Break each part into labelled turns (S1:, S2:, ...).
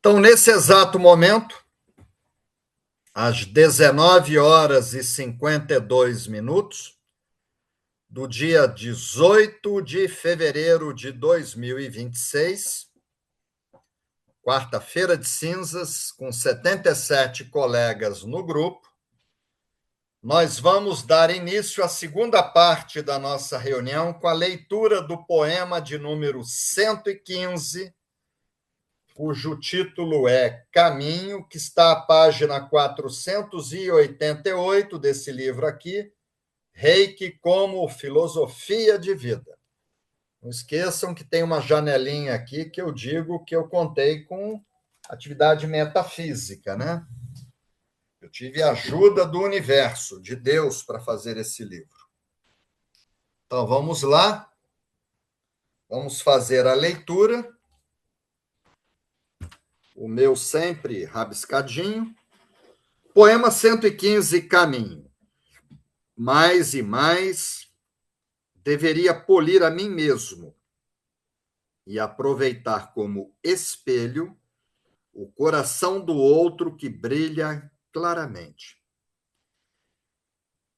S1: Então, nesse exato momento, às 19h52 do dia 18 de fevereiro de 2026, quarta-feira de cinzas, com 77 colegas no grupo, nós vamos dar início à segunda parte da nossa reunião com a leitura do poema de número 115, cujo título é Caminho, que está à página 488 desse livro aqui, Reiki como filosofia de vida. Não esqueçam que tem uma janelinha aqui que eu digo que eu contei com atividade metafísica, né? Eu tive a ajuda do universo, de Deus, para fazer esse livro. Então, vamos lá. Vamos fazer a leitura. O meu sempre rabiscadinho. Poema 115, Caminho. Mais e mais deveria polir a mim mesmo e aproveitar como espelho o coração do outro que brilha claramente.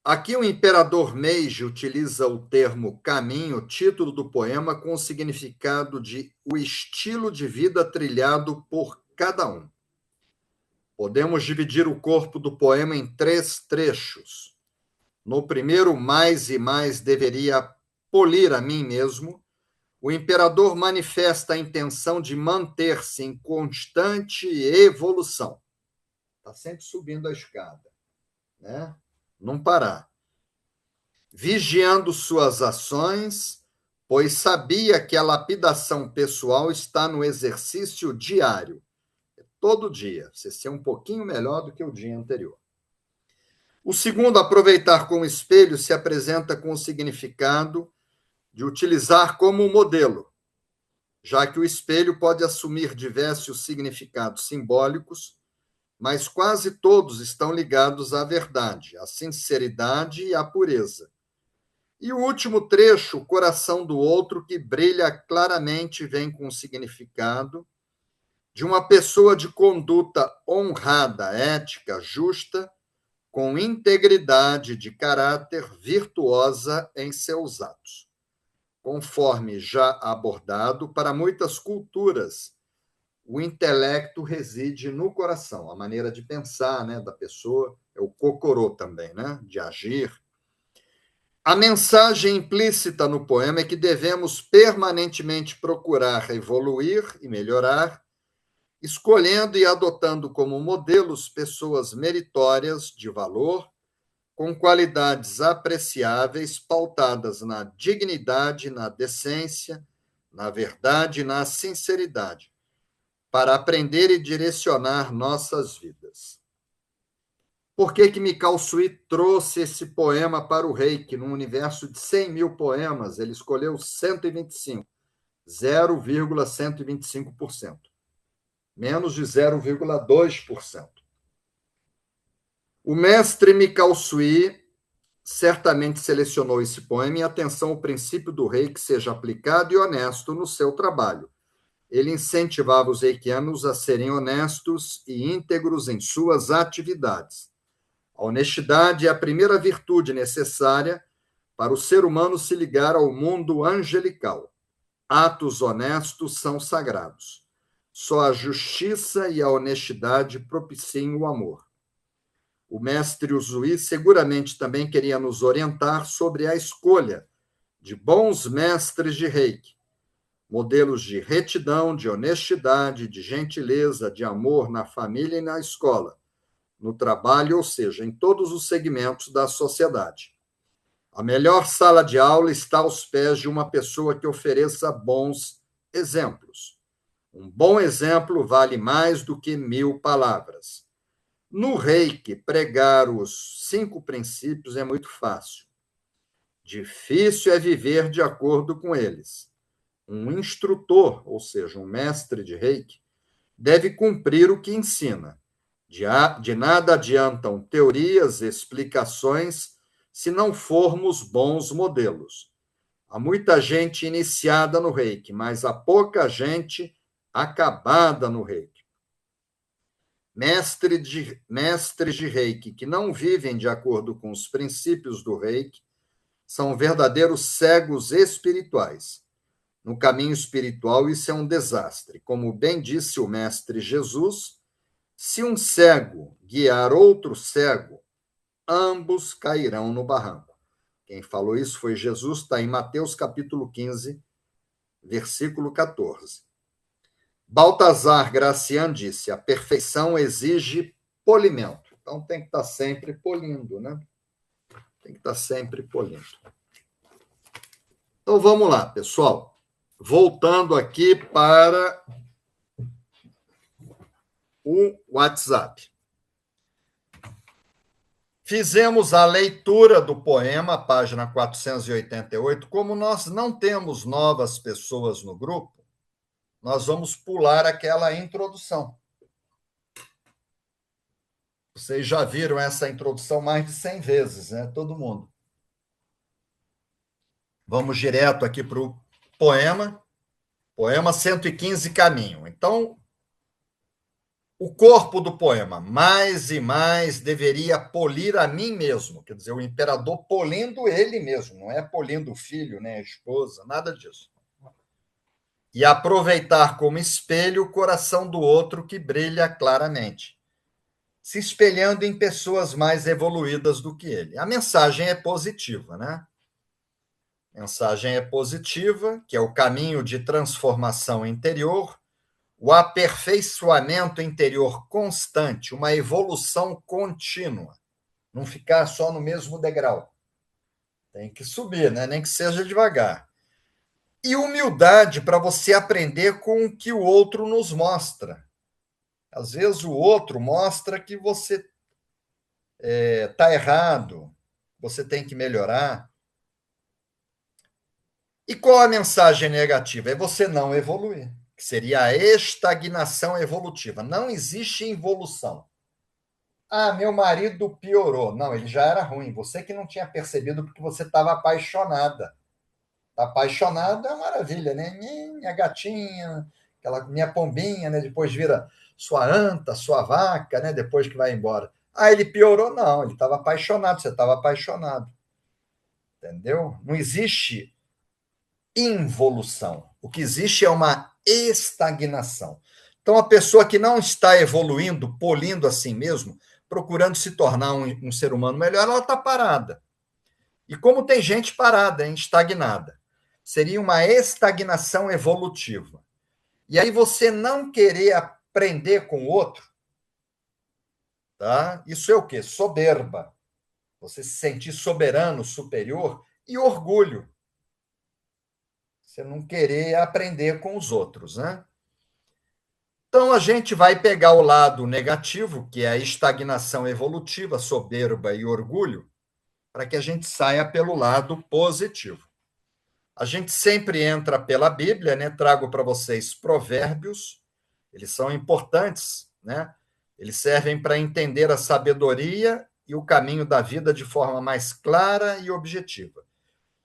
S1: Aqui o imperador Meiji utiliza o termo caminho, título do poema, com o significado de o estilo de vida trilhado por cada um. Podemos dividir o corpo do poema em 3 trechos. No primeiro, mais e mais deveria polir a mim mesmo, o imperador manifesta a intenção de manter-se em constante evolução. Está sempre subindo a escada, né? Não parar. Vigiando suas ações, pois sabia que a lapidação pessoal está no exercício diário. Todo dia, você ser um pouquinho melhor do que o dia anterior. O segundo, aproveitar como espelho, se apresenta com o significado de utilizar como modelo, já que o espelho pode assumir diversos significados simbólicos, mas quase todos estão ligados à verdade, à sinceridade e à pureza. E o último trecho, o coração do outro, que brilha claramente, vem com o significado de uma pessoa de conduta honrada, ética, justa, com integridade de caráter, virtuosa em seus atos. Conforme já abordado, para muitas culturas, o intelecto reside no coração, a maneira de pensar, né, da pessoa, é o kokorô também, né, de agir. A mensagem implícita no poema é que devemos permanentemente procurar evoluir e melhorar, escolhendo e adotando como modelos pessoas meritórias de valor, com qualidades apreciáveis, pautadas na dignidade, na decência, na verdade e na sinceridade, para aprender e direcionar nossas vidas. Por que Mikao Sui trouxe esse poema para o Reiki? Num universo de 100 mil poemas, ele escolheu 125, 0,125%. Menos de 0,2%. O mestre Mikao Sui certamente selecionou esse poema em atenção ao princípio do Reiki seja aplicado e honesto no seu trabalho. Ele incentivava os reikianos a serem honestos e íntegros em suas atividades. A honestidade é a primeira virtude necessária para o ser humano se ligar ao mundo angelical. Atos honestos são sagrados. Só a justiça e a honestidade propiciam o amor. O mestre Usui seguramente também queria nos orientar sobre a escolha de bons mestres de Reiki, modelos de retidão, de honestidade, de gentileza, de amor na família e na escola, no trabalho, ou seja, em todos os segmentos da sociedade. A melhor sala de aula está aos pés de uma pessoa que ofereça bons exemplos. Um bom exemplo vale mais do que 1000 palavras. No Reiki, pregar os 5 princípios é muito fácil. Difícil é viver de acordo com eles. Um instrutor, ou seja, um mestre de Reiki, deve cumprir o que ensina. De nada adiantam teorias, explicações, se não formos bons modelos. Há muita gente iniciada no Reiki, mas há pouca gente acabada no Reiki. mestres de Reiki que não vivem de acordo com os princípios do Reiki são verdadeiros cegos espirituais. No caminho espiritual, isso é um desastre. Como bem disse o mestre Jesus, se um cego guiar outro cego, ambos cairão no barranco. Quem falou isso foi Jesus, está em Mateus capítulo 15, versículo 14. Baltazar Gracian disse: a perfeição exige polimento. Então tem que estar sempre polindo, né? Tem que estar sempre polindo. Então vamos lá, pessoal. Voltando aqui para o WhatsApp. Fizemos a leitura do poema, página 488. Como nós não temos novas pessoas no grupo, nós vamos pular aquela introdução. Vocês já viram essa introdução mais de 100 vezes, né? Todo mundo. Vamos direto aqui para o poema. Poema 115, Caminho. Então, o corpo do poema, mais e mais deveria polir a mim mesmo. Quer dizer, o imperador polindo ele mesmo, não é polindo o filho, né, a esposa, nada disso. E aproveitar como espelho o coração do outro que brilha claramente, se espelhando em pessoas mais evoluídas do que ele. A mensagem é positiva, né? A mensagem é positiva, que é o caminho de transformação interior, o aperfeiçoamento interior constante, uma evolução contínua, não ficar só no mesmo degrau. Tem que subir, né? Nem que seja devagar. E humildade para você aprender com o que o outro nos mostra. Às vezes o outro mostra que você está errado, você tem que melhorar. E qual a mensagem negativa? É você não evoluir, que seria a estagnação evolutiva. Não existe evolução. Ah, meu marido piorou. Não, ele já era ruim. Você que não tinha percebido porque você estava apaixonada. Tá apaixonada é maravilha, né? Minha gatinha, aquela minha pombinha, né? Depois vira sua anta, sua vaca, né? Depois que vai embora. Ah, ele piorou? Não, ele estava apaixonado, você estava apaixonado. Entendeu? Não existe involução. O que existe é uma estagnação. Então, a pessoa que não está evoluindo, polindo a si mesmo, procurando se tornar um ser humano melhor, ela está parada. E como tem gente parada, estagnada, seria uma estagnação evolutiva. E aí você não querer aprender com o outro, tá? Isso é o quê? Soberba. Você se sentir soberano, superior e orgulho. Você não querer aprender com os outros, né? Então, a gente vai pegar o lado negativo, que é a estagnação evolutiva, soberba e orgulho, para que a gente saia pelo lado positivo. A gente sempre entra pela Bíblia, né? Trago para vocês provérbios, eles são importantes, né? Eles servem para entender a sabedoria e o caminho da vida de forma mais clara e objetiva.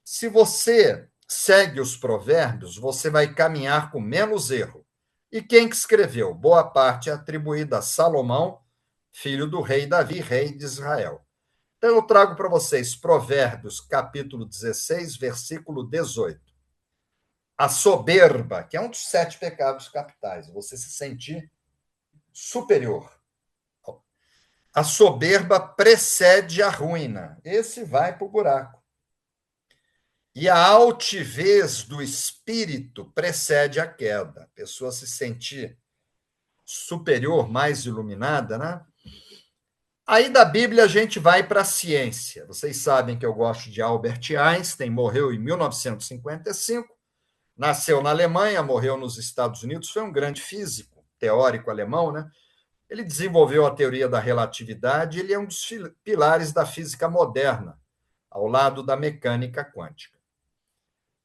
S1: Se você segue os provérbios, você vai caminhar com menos erro. E quem que escreveu? Boa parte é atribuída a Salomão, filho do rei Davi, rei de Israel. Então, eu trago para vocês Provérbios, capítulo 16, versículo 18. A soberba, que é um dos 7 pecados capitais, você se sentir superior. A soberba precede a ruína. Esse vai para o buraco. E a altivez do espírito precede a queda. A pessoa se sentir superior, mais iluminada, né? Aí da Bíblia a gente vai para a ciência. Vocês sabem que eu gosto de Albert Einstein, morreu em 1955, nasceu na Alemanha, morreu nos Estados Unidos, foi um grande físico, teórico alemão, né? Ele desenvolveu a teoria da relatividade, ele é um dos pilares da física moderna, ao lado da mecânica quântica.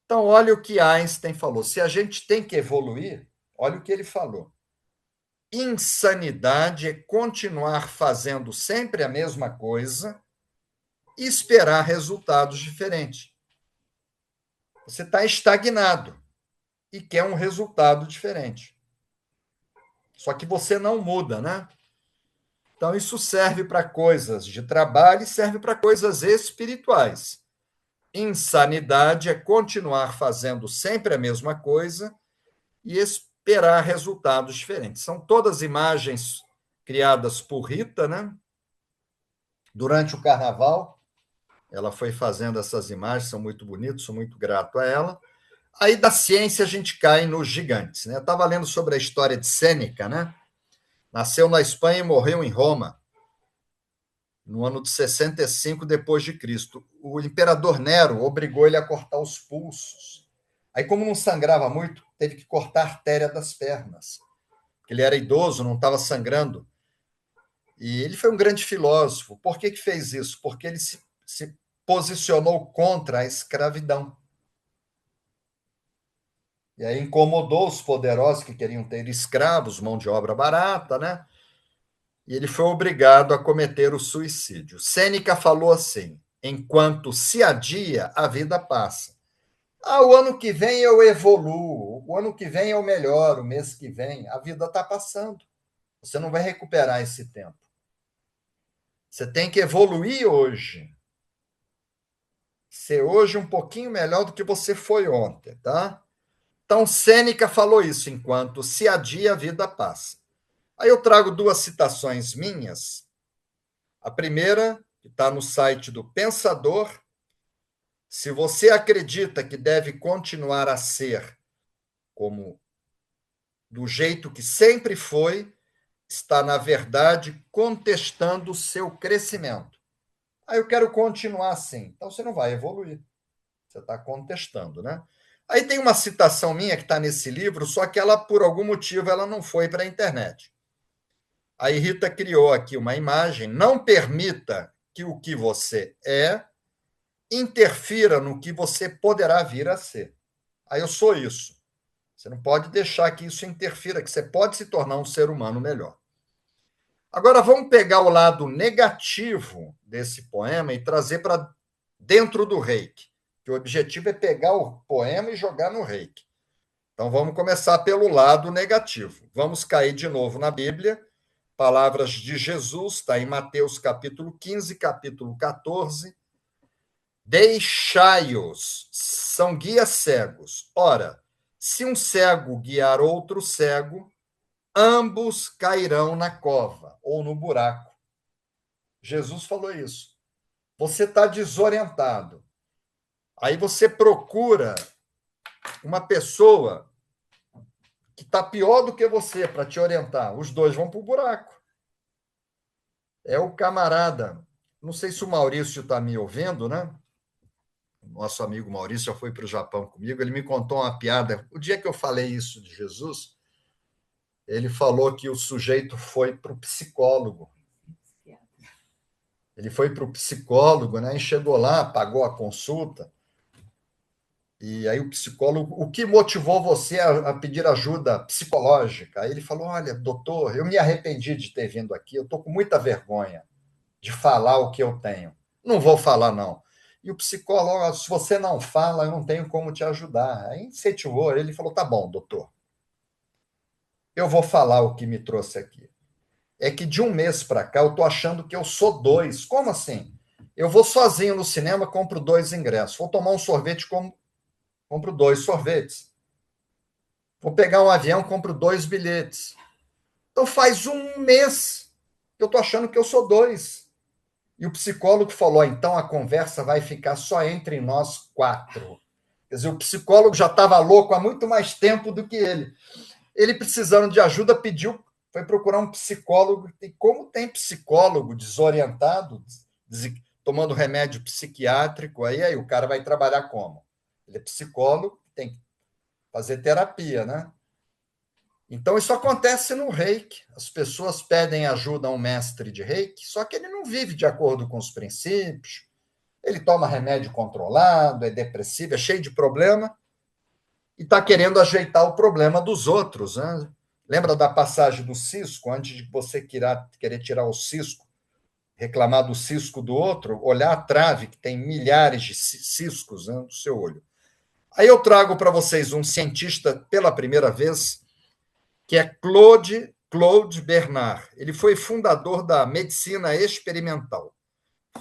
S1: Então, olha o que Einstein falou. Se a gente tem que evoluir, olha o que ele falou. Insanidade é continuar fazendo sempre a mesma coisa e esperar resultados diferentes. Você está estagnado e quer um resultado diferente. Só que você não muda, né? Então, isso serve para coisas de trabalho e serve para coisas espirituais. Insanidade é continuar fazendo sempre a mesma coisa e esperar resultados diferentes. São todas imagens criadas por Rita, né? Durante o carnaval, ela foi fazendo essas imagens, são muito bonitas, sou muito grato a ela. Aí da ciência a gente cai nos gigantes, né? Eu estava lendo sobre a história de Sêneca, né? Nasceu na Espanha e morreu em Roma, no ano de 65 depois de Cristo. O imperador Nero obrigou ele a cortar os pulsos. Aí, como não sangrava muito, teve que cortar a artéria das pernas. Ele era idoso, não estava sangrando. E ele foi um grande filósofo. Por que fez isso? Porque ele se posicionou contra a escravidão. E aí incomodou os poderosos que queriam ter escravos, mão de obra barata, né? E ele foi obrigado a cometer o suicídio. Sêneca falou assim: enquanto se adia, a vida passa. O ano que vem eu evoluo, o ano que vem eu melhoro, o mês que vem, a vida está passando. Você não vai recuperar esse tempo. Você tem que evoluir hoje. Ser hoje um pouquinho melhor do que você foi ontem, tá? Então, Sêneca falou isso: enquanto se adia, a vida passa. Aí eu trago duas citações minhas. A primeira, que está no site do Pensador: se você acredita que deve continuar a ser como do jeito que sempre foi, está, na verdade, contestando o seu crescimento. Aí eu quero continuar assim. Então você não vai evoluir. Você está contestando, né? Aí tem uma citação minha que está nesse livro, só que ela, por algum motivo, ela não foi para a internet. Aí Rita criou aqui uma imagem: não permita que o que você é interfira no que você poderá vir a ser. Aí eu sou isso. Você não pode deixar que isso interfira, que você pode se tornar um ser humano melhor. Agora vamos pegar o lado negativo desse poema e trazer para dentro do Reiki, que o objetivo é pegar o poema e jogar no Reiki. Então vamos começar pelo lado negativo. Vamos cair de novo na Bíblia. Palavras de Jesus, está em Mateus capítulo 15, capítulo 14. Deixai-os, são guias cegos. Ora, se um cego guiar outro cego, ambos cairão na cova ou no buraco. Jesus falou isso. Você está desorientado. Aí você procura uma pessoa que está pior do que você para te orientar. Os dois vão para o buraco. É o camarada. Não sei se o Maurício está me ouvindo, né? Nosso amigo Maurício já foi para o Japão comigo. Ele me contou uma piada. O dia que eu falei isso de Jesus, ele falou que o sujeito foi para o psicólogo. Ele foi para o psicólogo, né? E chegou lá, pagou a consulta. E aí o psicólogo, o que motivou você a pedir ajuda psicológica? Aí ele falou: olha, doutor, eu me arrependi de ter vindo aqui, eu estou com muita vergonha de falar o que eu tenho. Não vou falar, não. E o psicólogo: se você não fala, eu não tenho como te ajudar. Aí incentivou, ele falou: tá bom, doutor, eu vou falar o que me trouxe aqui. É que de um mês para cá eu estou achando que eu sou dois. Como assim? Eu vou sozinho no cinema, compro 2 ingressos. Vou tomar um sorvete, compro 2 sorvetes. Vou pegar um avião, compro 2 bilhetes. Então faz um mês que eu estou achando que eu sou 2. E o psicólogo falou: então a conversa vai ficar só entre nós 4. Quer dizer, o psicólogo já estava louco há muito mais tempo do que ele. Ele, precisando de ajuda, foi procurar um psicólogo. E como tem psicólogo desorientado, tomando remédio psiquiátrico, aí o cara vai trabalhar como? Ele é psicólogo, tem que fazer terapia, né? Então, isso acontece no Reiki. As pessoas pedem ajuda a um mestre de Reiki, só que ele não vive de acordo com os princípios, ele toma remédio controlado, é depressivo, é cheio de problema, e está querendo ajeitar o problema dos outros, né? Lembra da passagem do cisco? Antes de você querer tirar o cisco, reclamar do cisco do outro, olhar a trave, que tem milhares de ciscos, né, no seu olho. Aí eu trago para vocês um cientista pela primeira vez, que é Claude Claude Bernard. Ele foi fundador da medicina experimental.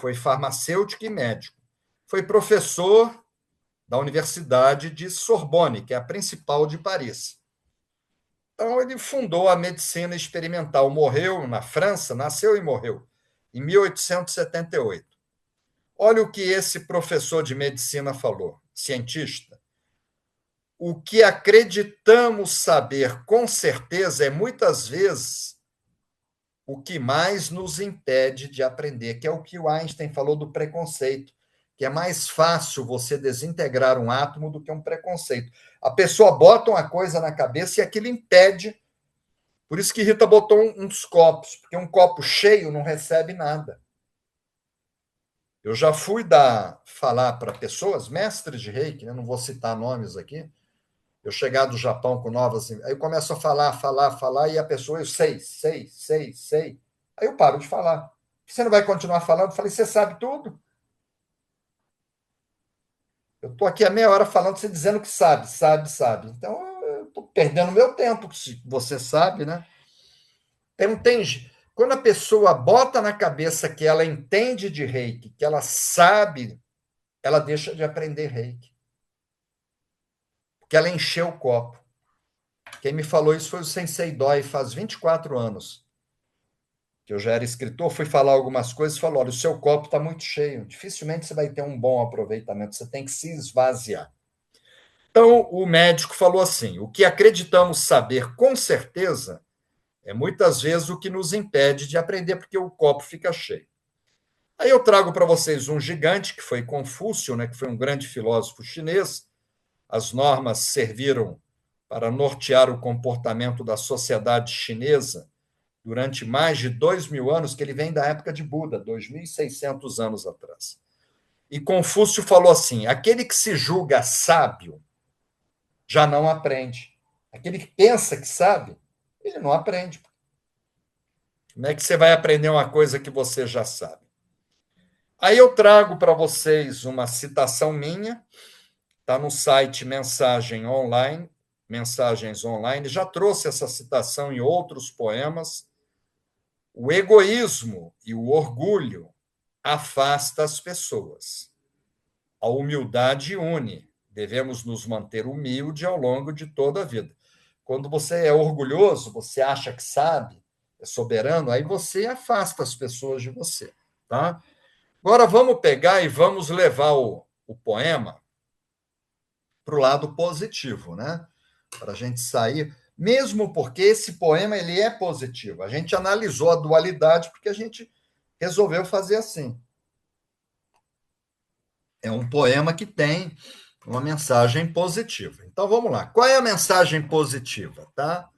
S1: Foi farmacêutico e médico. Foi professor da Universidade de Sorbonne, que é a principal de Paris. Então, ele fundou a medicina experimental. Morreu na França, nasceu e morreu, em 1878. Olha o que esse professor de medicina falou, cientista. O que acreditamos saber com certeza é muitas vezes o que mais nos impede de aprender, que é o que o Einstein falou do preconceito, que é mais fácil você desintegrar um átomo do que um preconceito. A pessoa bota uma coisa na cabeça e aquilo impede. Por isso que Rita botou uns copos, porque um copo cheio não recebe nada. Eu já fui falar para pessoas, mestres de Reiki, né? Não vou citar nomes aqui. Eu chegar do Japão com novas. Aí eu começo a falar, e a pessoa, eu sei. Aí eu paro de falar. Você não vai continuar falando? Eu falei, você sabe tudo? Eu estou aqui há meia hora falando, você dizendo que sabe. Então, eu estou perdendo meu tempo, se você sabe, né? Então, quando a pessoa bota na cabeça que ela entende de Reiki, que ela sabe, ela deixa de aprender Reiki. Porque ela encheu o copo. Quem me falou isso foi o Sensei Doi, faz 24 anos. Que eu já era escritor, fui falar algumas coisas e falou: olha, o seu copo está muito cheio, dificilmente você vai ter um bom aproveitamento, você tem que se esvaziar. Então, o médico falou assim: o que acreditamos saber com certeza é muitas vezes o que nos impede de aprender, porque o copo fica cheio. Aí eu trago para vocês um gigante, que foi Confúcio, né, que foi um grande filósofo chinês. As normas serviram para nortear o comportamento da sociedade chinesa durante mais de 2.000 anos, que ele vem da época de Buda, 2.600 anos atrás. E Confúcio falou assim: aquele que se julga sábio já não aprende. Aquele que pensa que sabe, ele não aprende. Como é que você vai aprender uma coisa que você já sabe? Aí eu trago para vocês uma citação minha, está no site Mensagens Online, já trouxe essa citação em outros poemas. O egoísmo e o orgulho afasta as pessoas. A humildade une. Devemos nos manter humildes ao longo de toda a vida. Quando você é orgulhoso, você acha que sabe, é soberano, aí você afasta as pessoas de você, tá? Agora vamos pegar e vamos levar o poema para o lado positivo, né? Para a gente sair, mesmo porque esse poema ele é positivo. A gente analisou a dualidade porque a gente resolveu fazer assim. É um poema que tem uma mensagem positiva. Então vamos lá. Qual é a mensagem positiva, tá?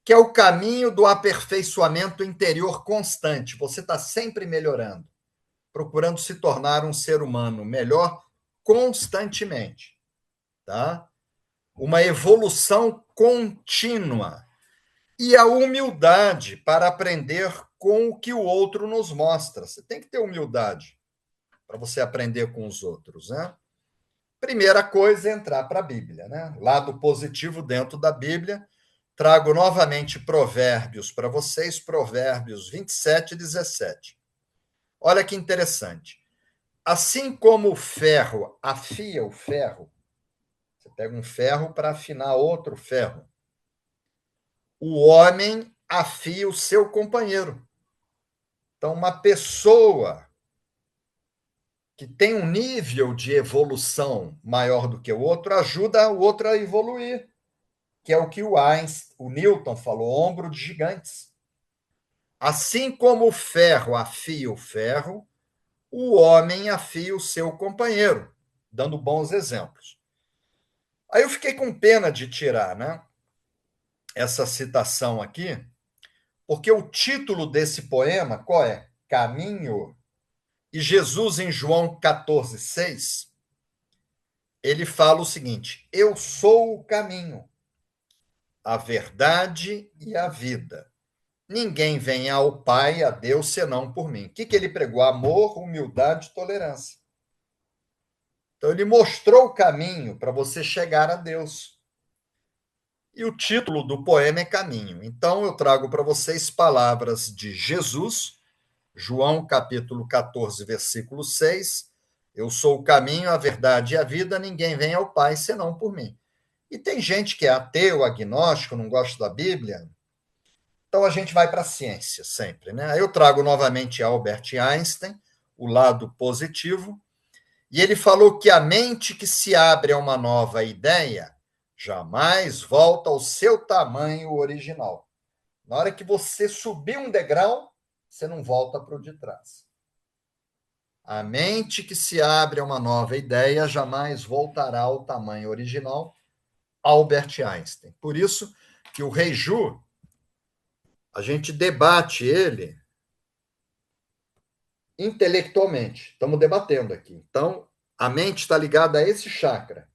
S1: Que é o caminho do aperfeiçoamento interior constante. Você está sempre melhorando, procurando se tornar um ser humano melhor constantemente, tá? Uma evolução contínua e a humildade para aprender com o que o outro nos mostra. Você tem que ter humildade para você aprender com os outros, né? Primeira coisa é entrar para a Bíblia, né? Lado positivo dentro da Bíblia. Trago novamente Provérbios para vocês, Provérbios 27 e 17. Olha que interessante. Assim como o ferro afia o ferro, você pega um ferro para afinar outro ferro, o homem afia o seu companheiro. Então, uma pessoa que tem um nível de evolução maior do que o outro ajuda o outro a evoluir, que é o que o Newton falou, ombro de gigantes. Assim como o ferro afia o ferro, o homem afia o seu companheiro, dando bons exemplos. Aí eu fiquei com pena de tirar, né, essa citação aqui, porque o título desse poema, qual é? Caminho. E Jesus, em João 14,6, ele fala o seguinte: eu sou o caminho, a verdade e a vida. Ninguém vem ao Pai, a Deus, senão por mim. O que ele pregou? Amor, humildade e tolerância. Então, ele mostrou o caminho para você chegar a Deus. E o título do poema é Caminho. Então, eu trago para vocês palavras de Jesus, João capítulo 14, versículo 6. Eu sou o caminho, a verdade e a vida, ninguém vem ao Pai senão por mim. E tem gente que é ateu, agnóstico, não gosta da Bíblia, então a gente vai para a ciência sempre, né? Aí eu trago novamente Albert Einstein, o lado positivo, e ele falou que a mente que se abre a uma nova ideia jamais volta ao seu tamanho original. Na hora que você subir um degrau, você não volta para o de trás. A mente que se abre a uma nova ideia jamais voltará ao tamanho original. Albert Einstein. Por isso que o Rei Ju, a gente debate ele intelectualmente. Estamos debatendo aqui. Então, a mente está ligada a esse chakra,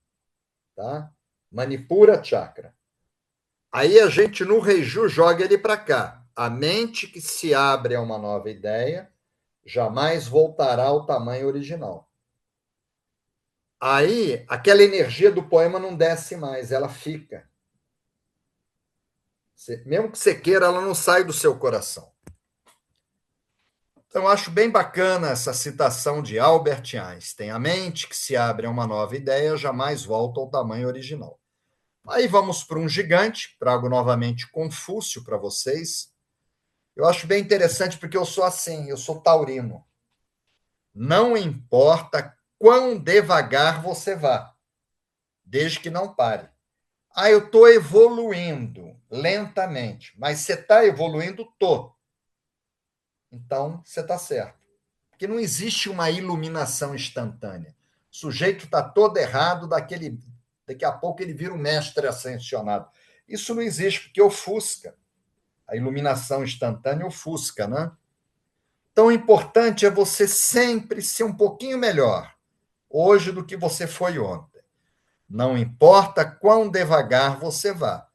S1: tá? Manipura chakra. Aí a gente, no Reiju, joga ele para cá. A mente que se abre a uma nova ideia jamais voltará ao tamanho original. Aí, aquela energia do poema não desce mais, ela fica. Mesmo que você queira, ela não sai do seu coração. Então, eu acho bem bacana essa citação de Albert Einstein. A mente que se abre a uma nova ideia jamais volta ao tamanho original. Aí vamos para um gigante, trago novamente Confúcio para vocês. Eu acho bem interessante porque eu sou assim, eu sou taurino. Não importa quão devagar você vá, desde que não pare. Ah, eu estou evoluindo lentamente, mas você está evoluindo? Tô. Então, você está certo. Porque não existe uma iluminação instantânea. O sujeito está todo errado, daqui a pouco ele vira um mestre ascensionado. Isso não existe, porque ofusca. A iluminação instantânea ofusca, né? Então, o importante é você sempre ser um pouquinho melhor hoje do que você foi ontem. Não importa quão devagar você vá,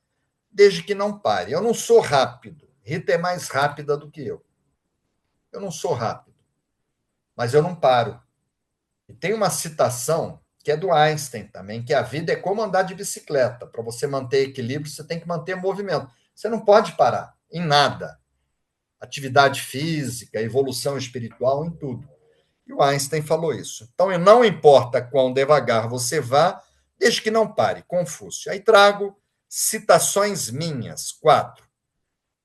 S1: desde que não pare. Eu não sou rápido. Rita é mais rápida do que eu. Eu não sou rápido, mas eu não paro. E tem uma citação que é do Einstein também, que a vida é como andar de bicicleta. Para você manter equilíbrio, você tem que manter movimento. Você não pode parar em nada. Atividade física, evolução espiritual, em tudo. E o Einstein falou isso. Então, não importa quão devagar você vá, desde que não pare. Confúcio. Aí trago citações minhas, 4.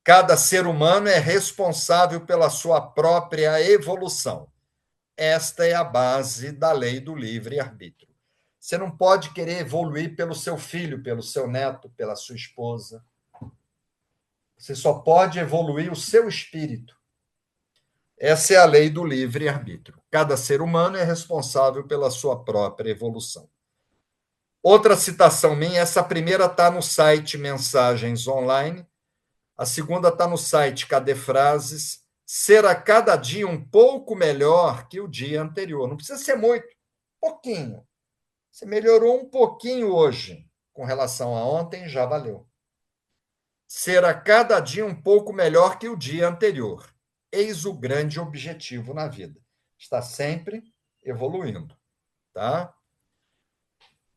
S1: Cada ser humano é responsável pela sua própria evolução. Esta é a base da lei do livre-arbítrio. Você não pode querer evoluir pelo seu filho, pelo seu neto, pela sua esposa. Você só pode evoluir o seu espírito. Essa é a lei do livre-arbítrio. Cada ser humano é responsável pela sua própria evolução. Outra citação minha, essa primeira está no site Mensagens Online, a segunda está no site Cadê Frases. Ser a cada dia um pouco melhor que o dia anterior. Não precisa ser muito, pouquinho. Você melhorou um pouquinho hoje com relação a ontem, já valeu. Ser a cada dia um pouco melhor que o dia anterior. Eis o grande objetivo na vida. Está sempre evoluindo, tá?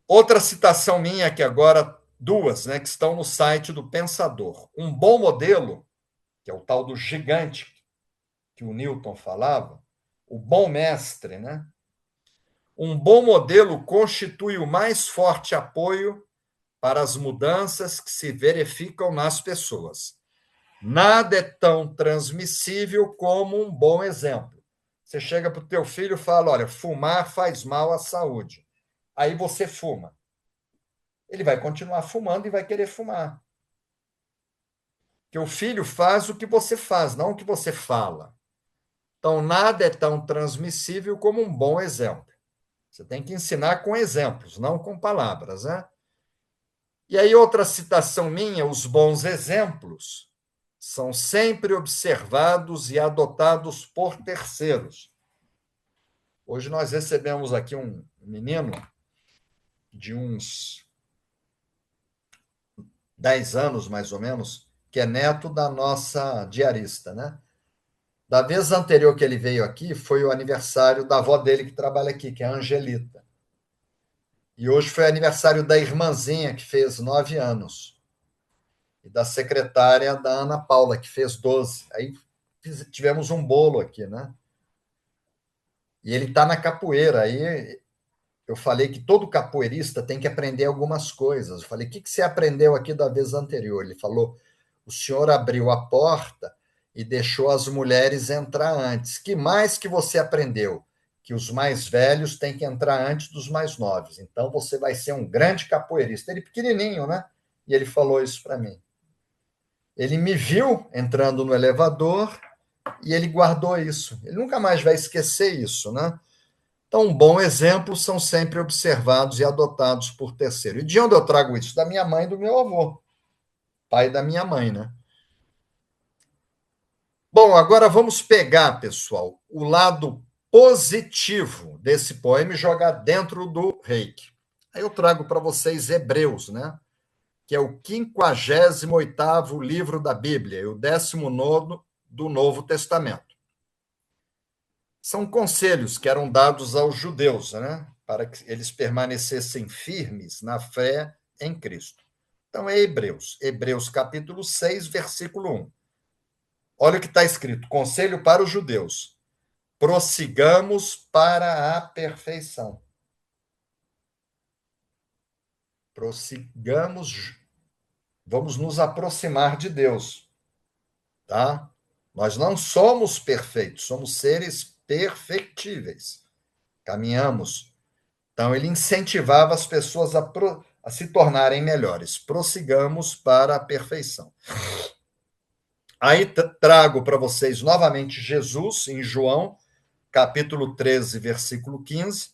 S1: Outra citação minha aqui agora, duas, né, que estão no site do Pensador. Um bom modelo, que é o tal do gigante que o Newton falava, o bom mestre, né? Um bom modelo constitui o mais forte apoio para as mudanças que se verificam nas pessoas. Nada é tão transmissível como um bom exemplo. Você chega para o teu filho e fala, olha, fumar faz mal à saúde. Aí você fuma. Ele vai continuar fumando e vai querer fumar. Porque o filho faz o que você faz, não o que você fala. Então, nada é tão transmissível como um bom exemplo. Você tem que ensinar com exemplos, não com palavras, né? E aí, outra citação minha: os bons exemplos são sempre observados e adotados por terceiros. Hoje nós recebemos aqui um menino de uns 10 anos, mais ou menos, que é neto da nossa diarista, né? Da vez anterior que ele veio aqui, foi o aniversário da avó dele que trabalha aqui, que é a Angelita. E hoje foi aniversário da irmãzinha, que fez 9 anos. e da secretária da Ana Paula, que fez 12. Aí tivemos um bolo aqui, né? E ele está na capoeira. Aí eu falei que todo capoeirista tem que aprender algumas coisas. Eu falei, o que você aprendeu aqui da vez anterior? Ele falou, o senhor abriu a porta e deixou as mulheres entrar antes. Que mais que você aprendeu? Que os mais velhos têm que entrar antes dos mais novos. Então você vai ser um grande capoeirista. Ele pequenininho, né? E ele falou isso para mim. Ele me viu entrando no elevador e ele guardou isso. Ele nunca mais vai esquecer isso, né? Então, um bom exemplo são sempre observados e adotados por terceiro. E de onde eu trago isso? Da minha mãe e do meu avô, pai da minha mãe, né? Bom, agora vamos pegar, pessoal, o lado positivo desse poema e jogar dentro do Reiki. Aí eu trago para vocês Hebreus, né? Que é o 58º livro da Bíblia e o 19º do Novo Testamento. São conselhos que eram dados aos judeus, né? Para que eles permanecessem firmes na fé em Cristo. Então é Hebreus, Hebreus capítulo 6, versículo 1. Olha o que está escrito: conselho para os judeus. Prossigamos para a perfeição. Prossigamos, vamos nos aproximar de Deus, tá? Nós não somos perfeitos, somos seres perfectíveis. Caminhamos. Então, ele incentivava as pessoas a se tornarem melhores. Prossigamos para a perfeição. Aí trago para vocês novamente Jesus, em João, capítulo 13, versículo 15.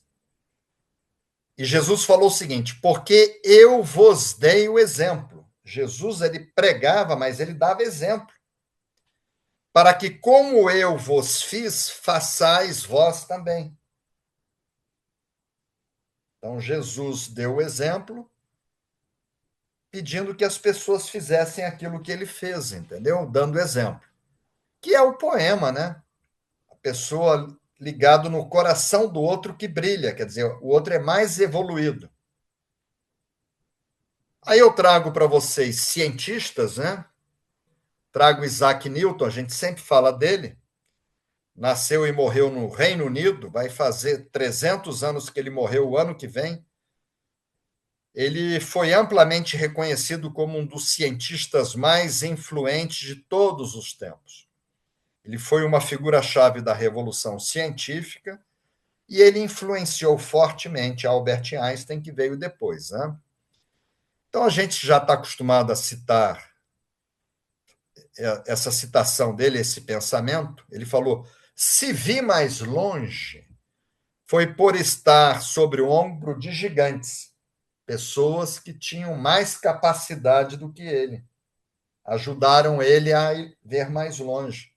S1: E Jesus falou o seguinte: porque eu vos dei o exemplo. Jesus, ele pregava, mas ele dava exemplo. Para que, como eu vos fiz, façais vós também. Então, Jesus deu o exemplo, pedindo que as pessoas fizessem aquilo que ele fez, entendeu? Dando exemplo. Que é o poema, né? A pessoa ligado no coração do outro que brilha, quer dizer, o outro é mais evoluído. Aí eu trago para vocês cientistas, né? Trago Isaac Newton, a gente sempre fala dele. Nasceu e morreu no Reino Unido, vai fazer 300 anos que ele morreu o ano que vem. Ele foi amplamente reconhecido como um dos cientistas mais influentes de todos os tempos. Ele foi uma figura-chave da revolução científica e ele influenciou fortemente Albert Einstein, que veio depois, né? Então, a gente já está acostumado a citar essa citação dele, esse pensamento. Ele falou: se vi mais longe, foi por estar sobre o ombro de gigantes, pessoas que tinham mais capacidade do que ele, ajudaram ele a ver mais longe.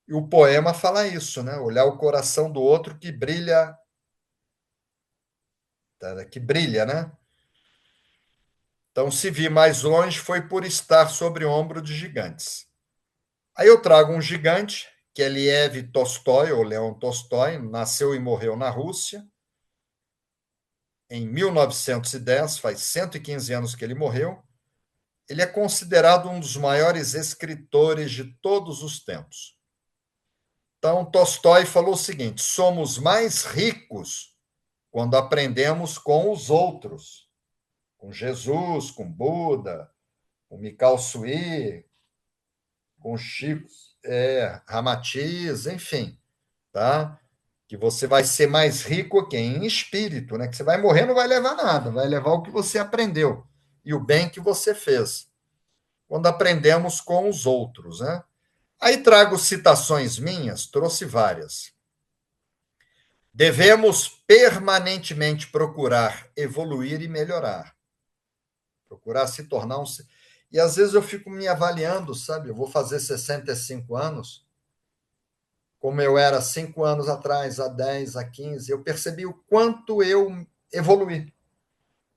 S1: E o poema fala isso, né? Olhar o coração do outro que brilha, né? Então, se vi mais longe, foi por estar sobre o ombro de gigantes. Aí eu trago um gigante, que é Liev Tolstói, ou Leon Tolstói, nasceu e morreu na Rússia, em 1910, faz 115 anos que ele morreu. Ele é considerado um dos maiores escritores de todos os tempos. Então, Tolstói falou o seguinte: somos mais ricos quando aprendemos com os outros, com Jesus, com Buda, com Mikao Sui, com Chico Ramatiz, enfim, tá? Que você vai ser mais rico aqui em espírito, né? Que você vai morrer, não vai levar nada, vai levar o que você aprendeu e o bem que você fez. Quando aprendemos com os outros, né? Aí trago citações minhas, trouxe várias. Devemos permanentemente procurar evoluir e melhorar. Procurar se tornar um. E às vezes eu fico me avaliando, sabe? Eu vou fazer 65 anos, como eu era 5 anos atrás, há 10, há 15. Eu percebi o quanto eu evoluí.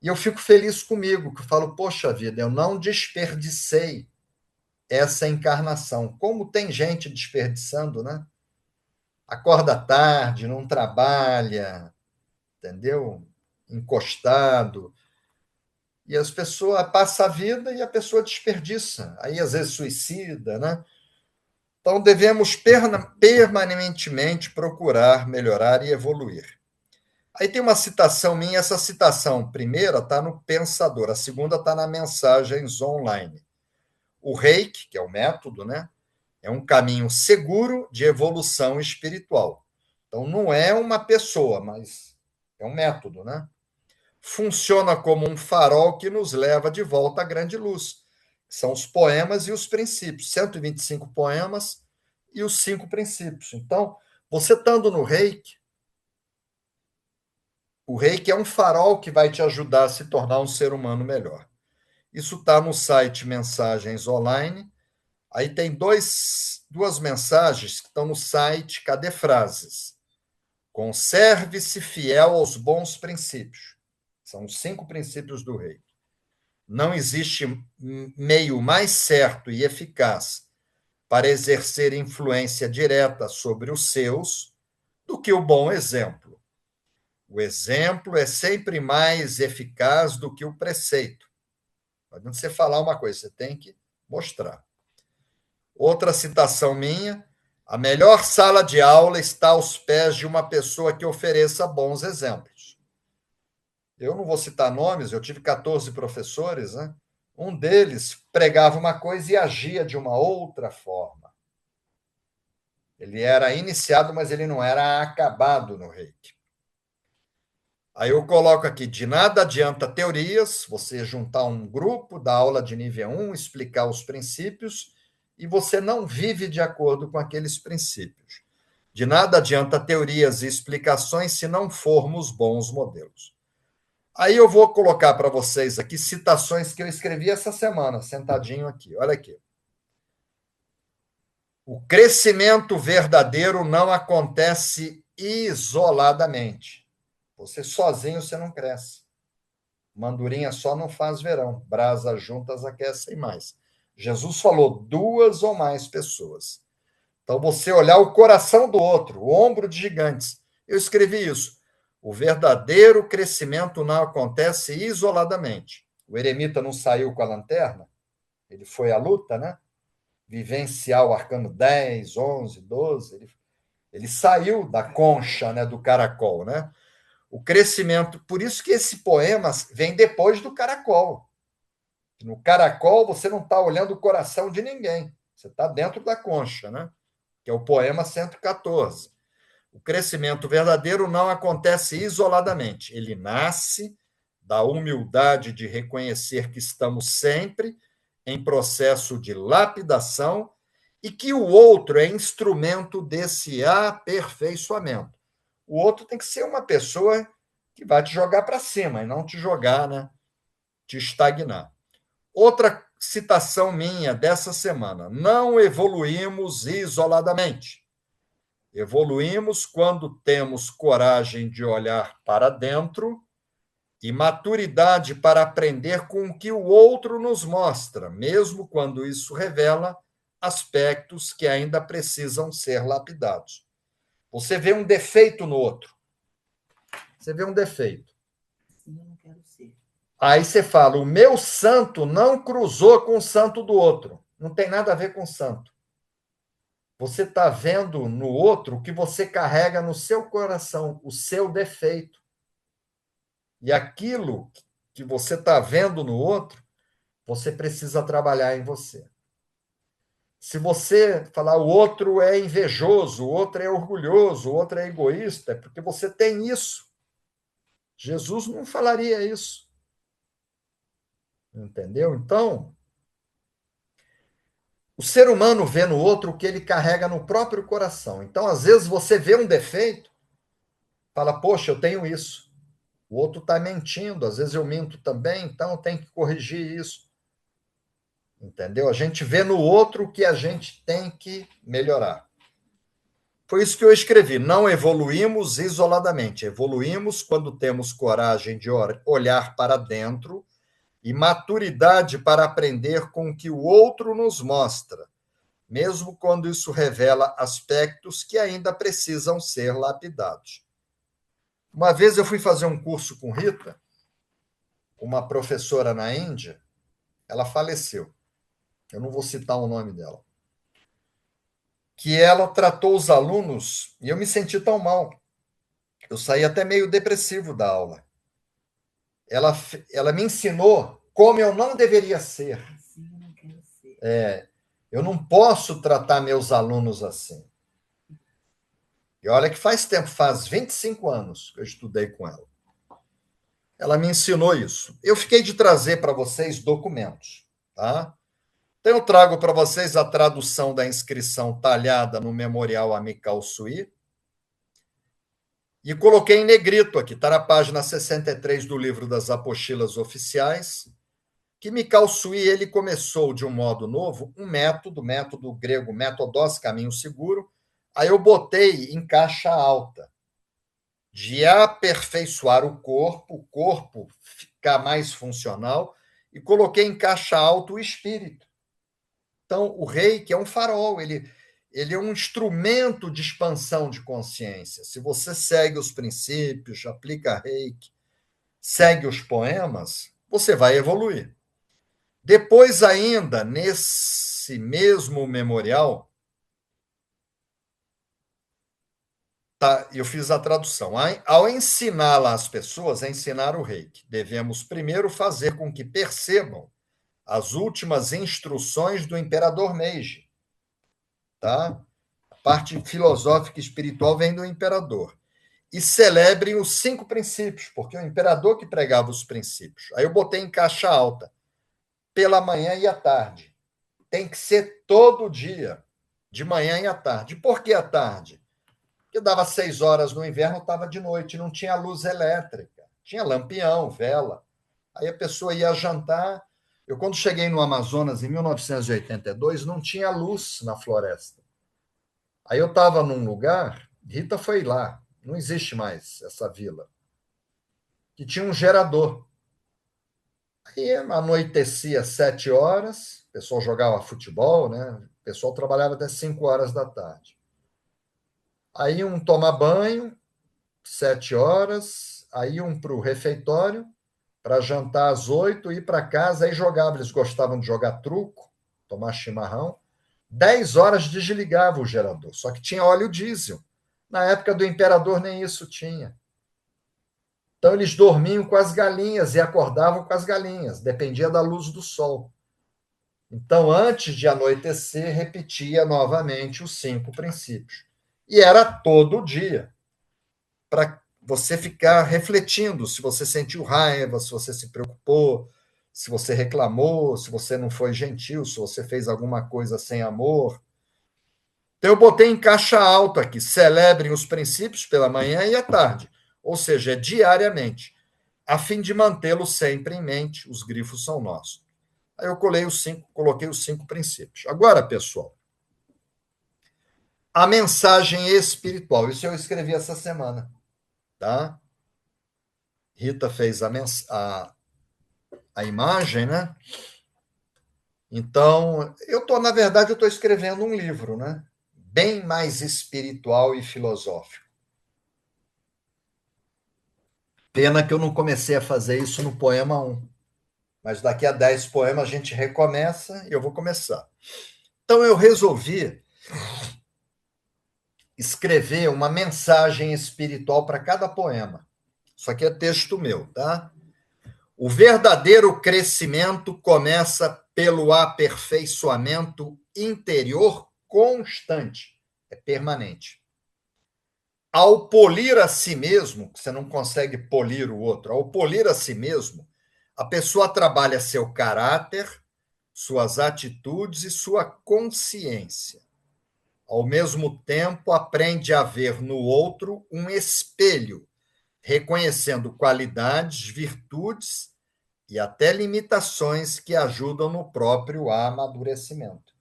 S1: E eu fico feliz comigo, que eu falo, poxa vida, eu não desperdicei essa encarnação. Como tem gente desperdiçando, né? Acorda tarde, não trabalha, entendeu? Encostado. E as pessoas passam a vida e a pessoa desperdiça. Aí, às vezes, suicida, né? Então, devemos permanentemente procurar melhorar e evoluir. Aí tem uma citação minha, essa citação primeira está no Pensador, a segunda está na Mensagens Online. O Reiki, que é o método, né, é um caminho seguro de evolução espiritual. Então, não é uma pessoa, mas é um método, né? Funciona como um farol que nos leva de volta à grande luz. São os poemas e os princípios, 125 poemas e os 5 princípios. Então, você estando no Reiki, o Reiki é um farol que vai te ajudar a se tornar um ser humano melhor. Isso está no site Mensagens Online. Aí tem duas mensagens que estão no site Cadê Frases? Conserve-se fiel aos bons princípios. São os 5 princípios do Reiki. Não existe meio mais certo e eficaz para exercer influência direta sobre os seus do que o bom exemplo. O exemplo é sempre mais eficaz do que o preceito. Não adianta você falar uma coisa, você tem que mostrar. Outra citação minha: a melhor sala de aula está aos pés de uma pessoa que ofereça bons exemplos. Eu não vou citar nomes, eu tive 14 professores, né? Um deles pregava uma coisa e agia de uma outra forma. Ele era iniciado, mas ele não era acabado no Reiki. Aí eu coloco aqui: de nada adianta teorias, você juntar um grupo, dar aula de nível 1, explicar os princípios, e você não vive de acordo com aqueles princípios. De nada adianta teorias e explicações se não formos bons modelos. Aí eu vou colocar para vocês aqui citações que eu escrevi essa semana, sentadinho aqui. Olha aqui. O crescimento verdadeiro não acontece isoladamente. Você sozinho você não cresce. Mandurinha só não faz verão. Brasas juntas aquecem mais. Jesus falou 2 ou mais pessoas. Então, você olhar o coração do outro, o ombro de gigantes. Eu escrevi isso. O verdadeiro crescimento não acontece isoladamente. O eremita não saiu com a lanterna, ele foi à luta, né? Vivenciar o arcano 10, 11, 12. Ele saiu da concha, né, do caracol, né? O crescimento, por isso que esse poema vem depois do caracol. No caracol, você não está olhando o coração de ninguém, você está dentro da concha, né? Que é o poema 114. O crescimento verdadeiro não acontece isoladamente, ele nasce da humildade de reconhecer que estamos sempre em processo de lapidação e que o outro é instrumento desse aperfeiçoamento. O outro tem que ser uma pessoa que vai te jogar para cima e não te jogar, né? Te estagnar. Outra citação minha dessa semana: não evoluímos isoladamente. Evoluímos quando temos coragem de olhar para dentro e maturidade para aprender com o que o outro nos mostra, mesmo quando isso revela aspectos que ainda precisam ser lapidados. Você vê um defeito no outro. Você vê um defeito.
S2: Sim, eu não quero ser.
S1: Aí você fala: o meu santo não cruzou com o santo do outro. Não tem nada a ver com o santo. Você está vendo no outro o que você carrega no seu coração, o seu defeito. E aquilo que você está vendo no outro, você precisa trabalhar em você. Se você falar o outro é invejoso, o outro é orgulhoso, o outro é egoísta, é porque você tem isso. Jesus não falaria isso. Entendeu? Então, o ser humano vê no outro o que ele carrega no próprio coração. Então, às vezes, você vê um defeito, fala: poxa, eu tenho isso. O outro está mentindo, às vezes eu minto também, então eu tenho que corrigir isso. Entendeu? A gente vê no outro o que a gente tem que melhorar. Foi isso que eu escrevi: não evoluímos isoladamente, evoluímos quando temos coragem de olhar para dentro e maturidade para aprender com o que o outro nos mostra, mesmo quando isso revela aspectos que ainda precisam ser lapidados. Uma vez eu fui fazer um curso com Rita, uma professora na Índia, ela faleceu. Eu não vou citar o nome dela. Que ela tratou os alunos, e eu me senti tão mal. Eu saí até meio depressivo da aula. Ela me ensinou como eu não deveria ser.
S2: Assim eu não quero ser.
S1: Eu não posso tratar meus alunos assim. E olha que faz tempo, faz 25 anos que eu estudei com ela. Ela me ensinou isso. Eu fiquei de trazer para vocês documentos, tá? Então eu trago para vocês a tradução da inscrição talhada no Memorial Amical Sui e coloquei em negrito aqui, está na página 63 do livro das apostilas oficiais, que Mikao Sui ele começou de um modo novo, um método grego métodos, caminho seguro, aí eu botei em caixa alta, de aperfeiçoar o corpo ficar mais funcional, e coloquei em caixa alta o espírito. Então, o reiki é um farol, ele é um instrumento de expansão de consciência. Se você segue os princípios, aplica reiki, segue os poemas, você vai evoluir. Depois, ainda, nesse mesmo memorial, tá, eu fiz a tradução. Ao ensiná-la às pessoas, a ensinar o reiki, devemos primeiro fazer com que percebam as últimas instruções do imperador Meiji. Tá? A parte filosófica e espiritual vem do imperador. E celebrem os 5 princípios, porque é o imperador que pregava os princípios. Aí eu botei em caixa alta, pela manhã e à tarde. Tem que ser todo dia, de manhã e à tarde. Por que à tarde? Porque dava 6 horas no inverno, estava de noite, não tinha luz elétrica. Tinha lampião, vela. Aí a pessoa ia jantar. Eu, quando cheguei no Amazonas, em 1982, não tinha luz na floresta. Aí eu estava num lugar, Rita foi lá, não existe mais essa vila, que tinha um gerador. Aí anoitecia 7 horas, o pessoal jogava futebol, né? O pessoal trabalhava até 5 horas da tarde. Aí um toma banho, 7 horas, aí um para o refeitório, para jantar às 8, ir para casa, aí jogava. Eles gostavam de jogar truco, tomar chimarrão. 10 horas desligava o gerador, só que tinha óleo diesel. Na época do imperador, nem isso tinha. Então, eles dormiam com as galinhas e acordavam com as galinhas, dependia da luz do sol. Então, antes de anoitecer, repetia novamente os 5 princípios. E era todo dia, para você ficar refletindo se você sentiu raiva, se você se preocupou, se você reclamou, se você não foi gentil, se você fez alguma coisa sem amor. Então, eu botei em caixa alta aqui, celebrem os princípios pela manhã e à tarde, ou seja, é diariamente, a fim de mantê-lo sempre em mente, os grifos são nossos. Aí eu coloquei os 5 princípios. Agora, pessoal, a mensagem espiritual, isso eu escrevi essa semana, tá? Rita fez a imagem, né? Então, na verdade, eu estou escrevendo um livro, né? Bem mais espiritual e filosófico. Pena que eu não comecei a fazer isso no poema 1. Mas daqui a 10 poemas a gente recomeça e eu vou começar. Então eu resolvi escrever uma mensagem espiritual para cada poema. Isso aqui é texto meu, tá? O verdadeiro crescimento começa pelo aperfeiçoamento interior constante, é permanente. Ao polir a si mesmo, você não consegue polir o outro, ao polir a si mesmo, a pessoa trabalha seu caráter, suas atitudes e sua consciência. Ao mesmo tempo, aprende a ver no outro um espelho, reconhecendo qualidades, virtudes e até limitações que ajudam no próprio amadurecimento.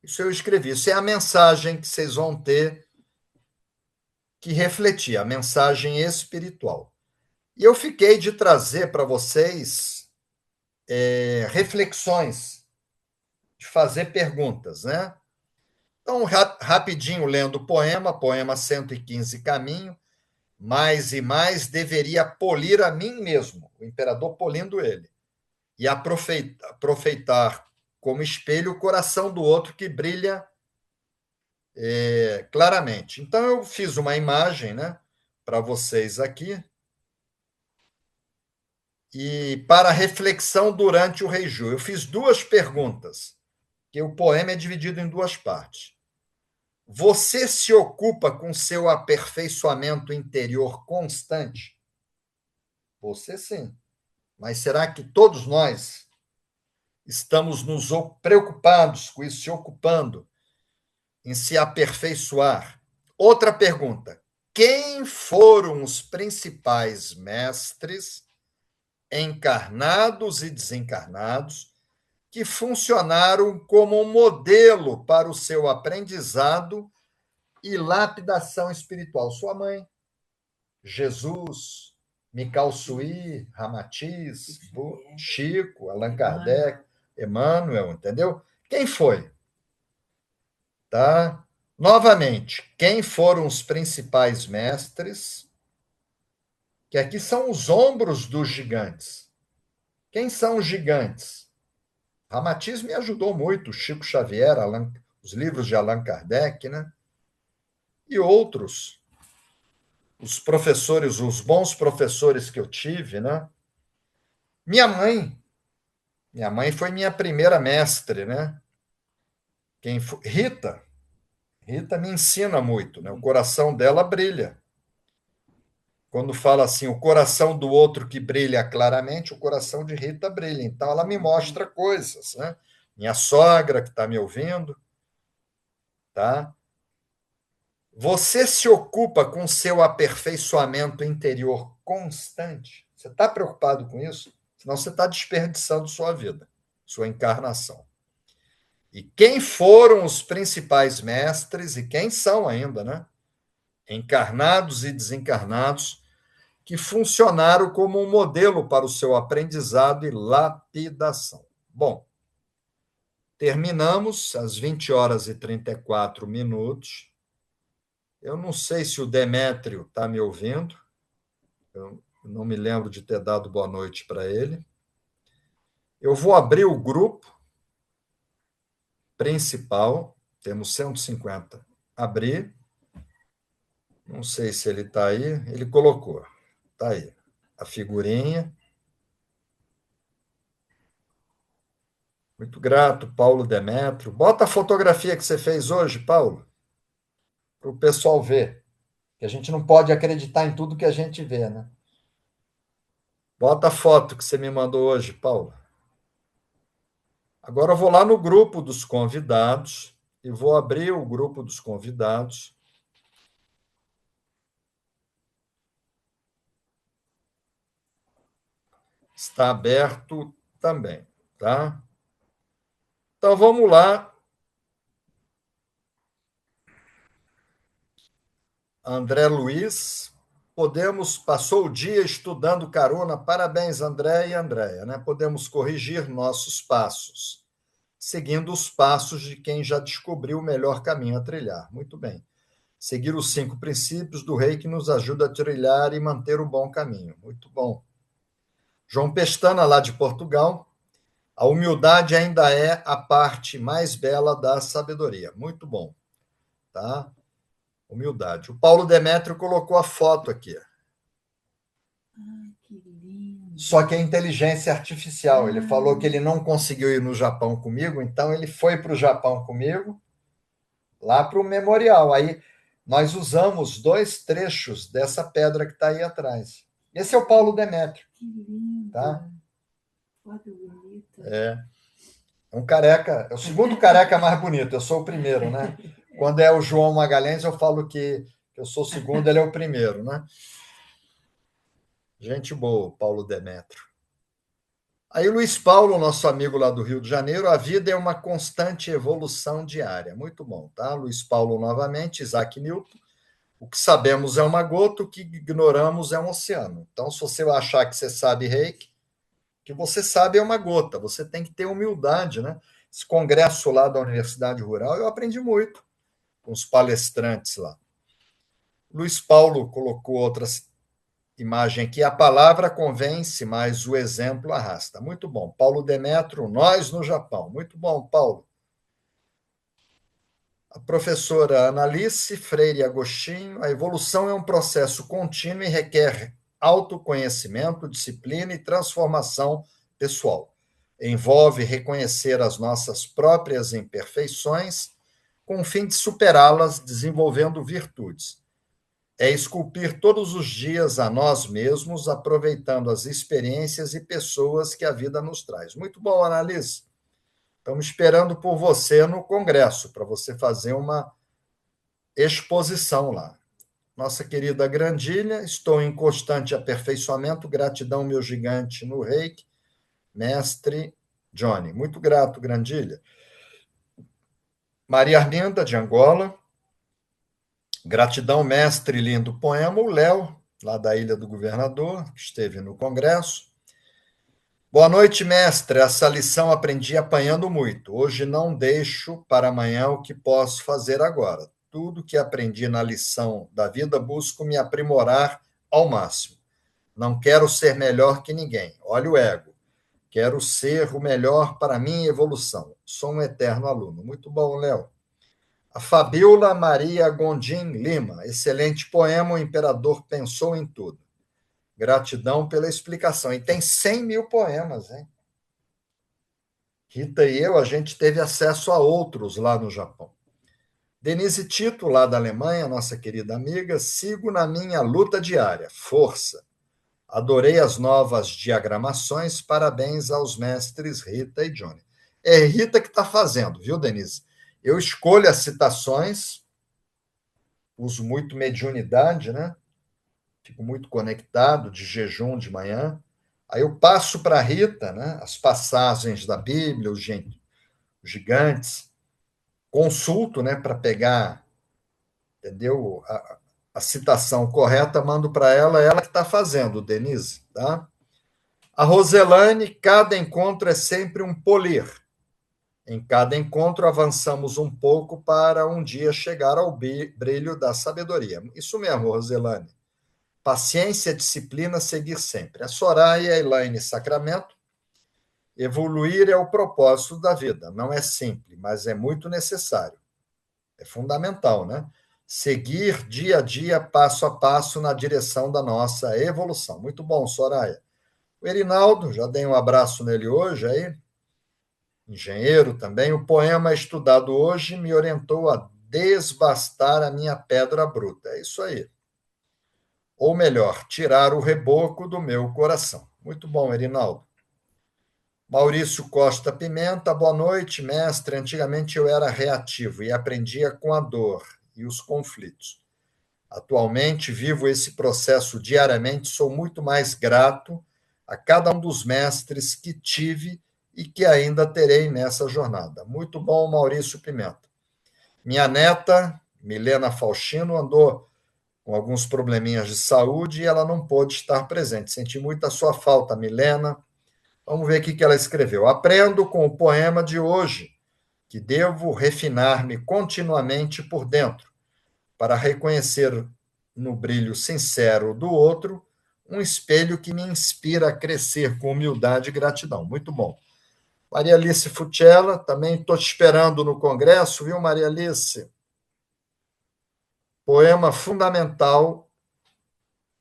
S1: Isso eu escrevi. Isso é a mensagem que vocês vão ter que refletir, a mensagem espiritual. E eu fiquei de trazer para vocês reflexões, de fazer perguntas, né? Então, rapidinho lendo o poema 115 Caminho, mais e mais deveria polir a mim mesmo, o imperador polindo ele, e aproveitar como espelho o coração do outro que brilha claramente. Então, eu fiz uma imagem, né, para vocês aqui, e para reflexão durante o Reiju. Eu fiz duas perguntas, que o poema é dividido em duas partes. Você se ocupa com seu aperfeiçoamento interior constante? Você sim. Mas será que todos nós estamos nos preocupados com isso, se ocupando em se aperfeiçoar? Outra pergunta: quem foram os principais mestres, encarnados e desencarnados, que funcionaram como um modelo para o seu aprendizado e lapidação espiritual? Sua mãe, Jesus, Mikao Sui, Ramatiz, Chico, Allan Kardec, Emmanuel, entendeu? Quem foi? Tá? Novamente, quem foram os principais mestres? Que aqui são os ombros dos gigantes. Quem são os gigantes? Ramatiz me ajudou muito, Chico Xavier, os livros de Allan Kardec, né? E outros, os professores, os bons professores que eu tive, né? Minha mãe foi minha primeira mestre, né? Rita me ensina muito, né? O coração dela brilha. Quando fala assim, o coração do outro que brilha claramente, o coração de Rita brilha. Então, ela me mostra coisas, né? Minha sogra, que está me ouvindo, tá? Você se ocupa com seu aperfeiçoamento interior constante? Você está preocupado com isso? Senão você está desperdiçando sua vida, sua encarnação. E quem foram os principais mestres, e quem são ainda, né? Encarnados e desencarnados, que funcionaram como um modelo para o seu aprendizado e lapidação. Bom, terminamos às 20h34. Eu não sei se o Demétrio está me ouvindo, eu não me lembro de ter dado boa noite para ele. Eu vou abrir o grupo principal, temos 150. Abrir. Não sei se ele está aí. Ele colocou. Está aí. A figurinha. Muito grato, Paulo Demétrio. Bota a fotografia que você fez hoje, Paulo, para o pessoal ver. Que a gente não pode acreditar em tudo que a gente vê, né? Bota a foto que você me mandou hoje, Paulo. Agora eu vou lá no grupo dos convidados e vou abrir o grupo dos convidados. Está aberto também, tá? Então vamos lá. André Luiz, passou o dia estudando carona. Parabéns, André e Andréia, né? Podemos corrigir nossos passos, seguindo os passos de quem já descobriu o melhor caminho a trilhar. Muito bem. Seguir os 5 princípios do rei que nos ajuda a trilhar e manter o bom caminho. Muito bom. João Pestana, lá de Portugal. A humildade ainda é a parte mais bela da sabedoria. Muito bom. Tá? Humildade. O Paulo Demétrio colocou a foto aqui.
S2: Ai, que lindo.
S1: Só que é inteligência artificial. Ele falou que ele não conseguiu ir no Japão comigo, então ele foi para o Japão comigo, lá para o memorial. Aí nós usamos 2 trechos dessa pedra que está aí atrás. Esse é o Paulo Demétrio.
S2: Que lindo.
S1: Tá?
S2: Foto bonita.
S1: É um careca, é o segundo careca mais bonito, eu sou o primeiro, né? Quando é o João Magalhães, eu falo que eu sou o segundo, ele é o primeiro, né? Gente boa, Paulo Demétrio. Aí, Luiz Paulo, nosso amigo lá do Rio de Janeiro, a vida é uma constante evolução diária. Muito bom, tá? Luiz Paulo novamente, Isaac Newton. O que sabemos é uma gota, o que ignoramos é um oceano. Então, se você achar que você sabe reiki, o que você sabe é uma gota. Você tem que ter humildade, né? Esse congresso lá da Universidade Rural, eu aprendi muito com os palestrantes lá. Luiz Paulo colocou outra imagem aqui. A palavra convence, mas o exemplo arrasta. Muito bom. Paulo Demetrio, Nós no Japão. Muito bom, Paulo. A professora Analice Freire Agostinho, a evolução é um processo contínuo e requer autoconhecimento, disciplina e transformação pessoal. Envolve reconhecer as nossas próprias imperfeições com o fim de superá-las, desenvolvendo virtudes. É esculpir todos os dias a nós mesmos, aproveitando as experiências e pessoas que a vida nos traz. Muito bom, Analice. Estamos esperando por você no Congresso, para você fazer uma exposição lá. Nossa querida Grandilha, estou em constante aperfeiçoamento, gratidão, meu gigante no reiki, mestre Johnny. Muito grato, Grandilha. Maria Arminda, de Angola, gratidão, mestre, lindo poema. O Léo, lá da Ilha do Governador, que esteve no Congresso. Boa noite, mestre. Essa lição aprendi apanhando muito. Hoje não deixo para amanhã o que posso fazer agora. Tudo que aprendi na lição da vida busco me aprimorar ao máximo. Não quero ser melhor que ninguém. Olha o ego. Quero ser o melhor para a minha evolução. Sou um eterno aluno. Muito bom, Léo. A Fabiola Maria Gondim Lima. Excelente poema. O imperador pensou em tudo. Gratidão pela explicação. E tem 100 mil poemas, hein? Rita e eu, a gente teve acesso a outros lá no Japão. Denise Tito, lá da Alemanha, nossa querida amiga, sigo na minha luta diária. Força. Adorei as novas diagramações. Parabéns aos mestres Rita e Johnny. É Rita que está fazendo, viu, Denise? Eu escolho as citações, uso muito mediunidade, né? Fico muito conectado, de jejum de manhã. Aí eu passo para a Rita, né, as passagens da Bíblia, os gigantes, consulto, né, para pegar, entendeu, a citação correta, mando para ela que está fazendo, Denise. Tá? A Roselane, cada encontro é sempre um polir. Em cada encontro avançamos um pouco para um dia chegar ao brilho da sabedoria. Isso mesmo, Roselane. Paciência, disciplina, seguir sempre. A Soraya Elaine Sacramento. Evoluir é o propósito da vida. Não é simples, mas é muito necessário. É fundamental, né? Seguir dia a dia, passo a passo, na direção da nossa evolução. Muito bom, Soraya. O Erinaldo, já dei um abraço nele hoje aí. Engenheiro também. O poema estudado hoje me orientou a desbastar a minha pedra bruta. É isso aí. Ou melhor, tirar o reboco do meu coração. Muito bom, Erinaldo. Maurício Costa Pimenta, boa noite, mestre. Antigamente eu era reativo e aprendia com a dor e os conflitos. Atualmente vivo esse processo diariamente, sou muito mais grato a cada um dos mestres que tive e que ainda terei nessa jornada. Muito bom, Maurício Pimenta. Minha neta, Milena Faustino, andou com alguns probleminhas de saúde e ela não pôde estar presente. Senti muito a sua falta, Milena. Vamos ver o que ela escreveu. Aprendo com o poema de hoje que devo refinar-me continuamente por dentro para reconhecer no brilho sincero do outro um espelho que me inspira a crescer com humildade e gratidão. Muito bom. Maria Alice Futela, também estou te esperando no Congresso, viu, Maria Alice? Poema fundamental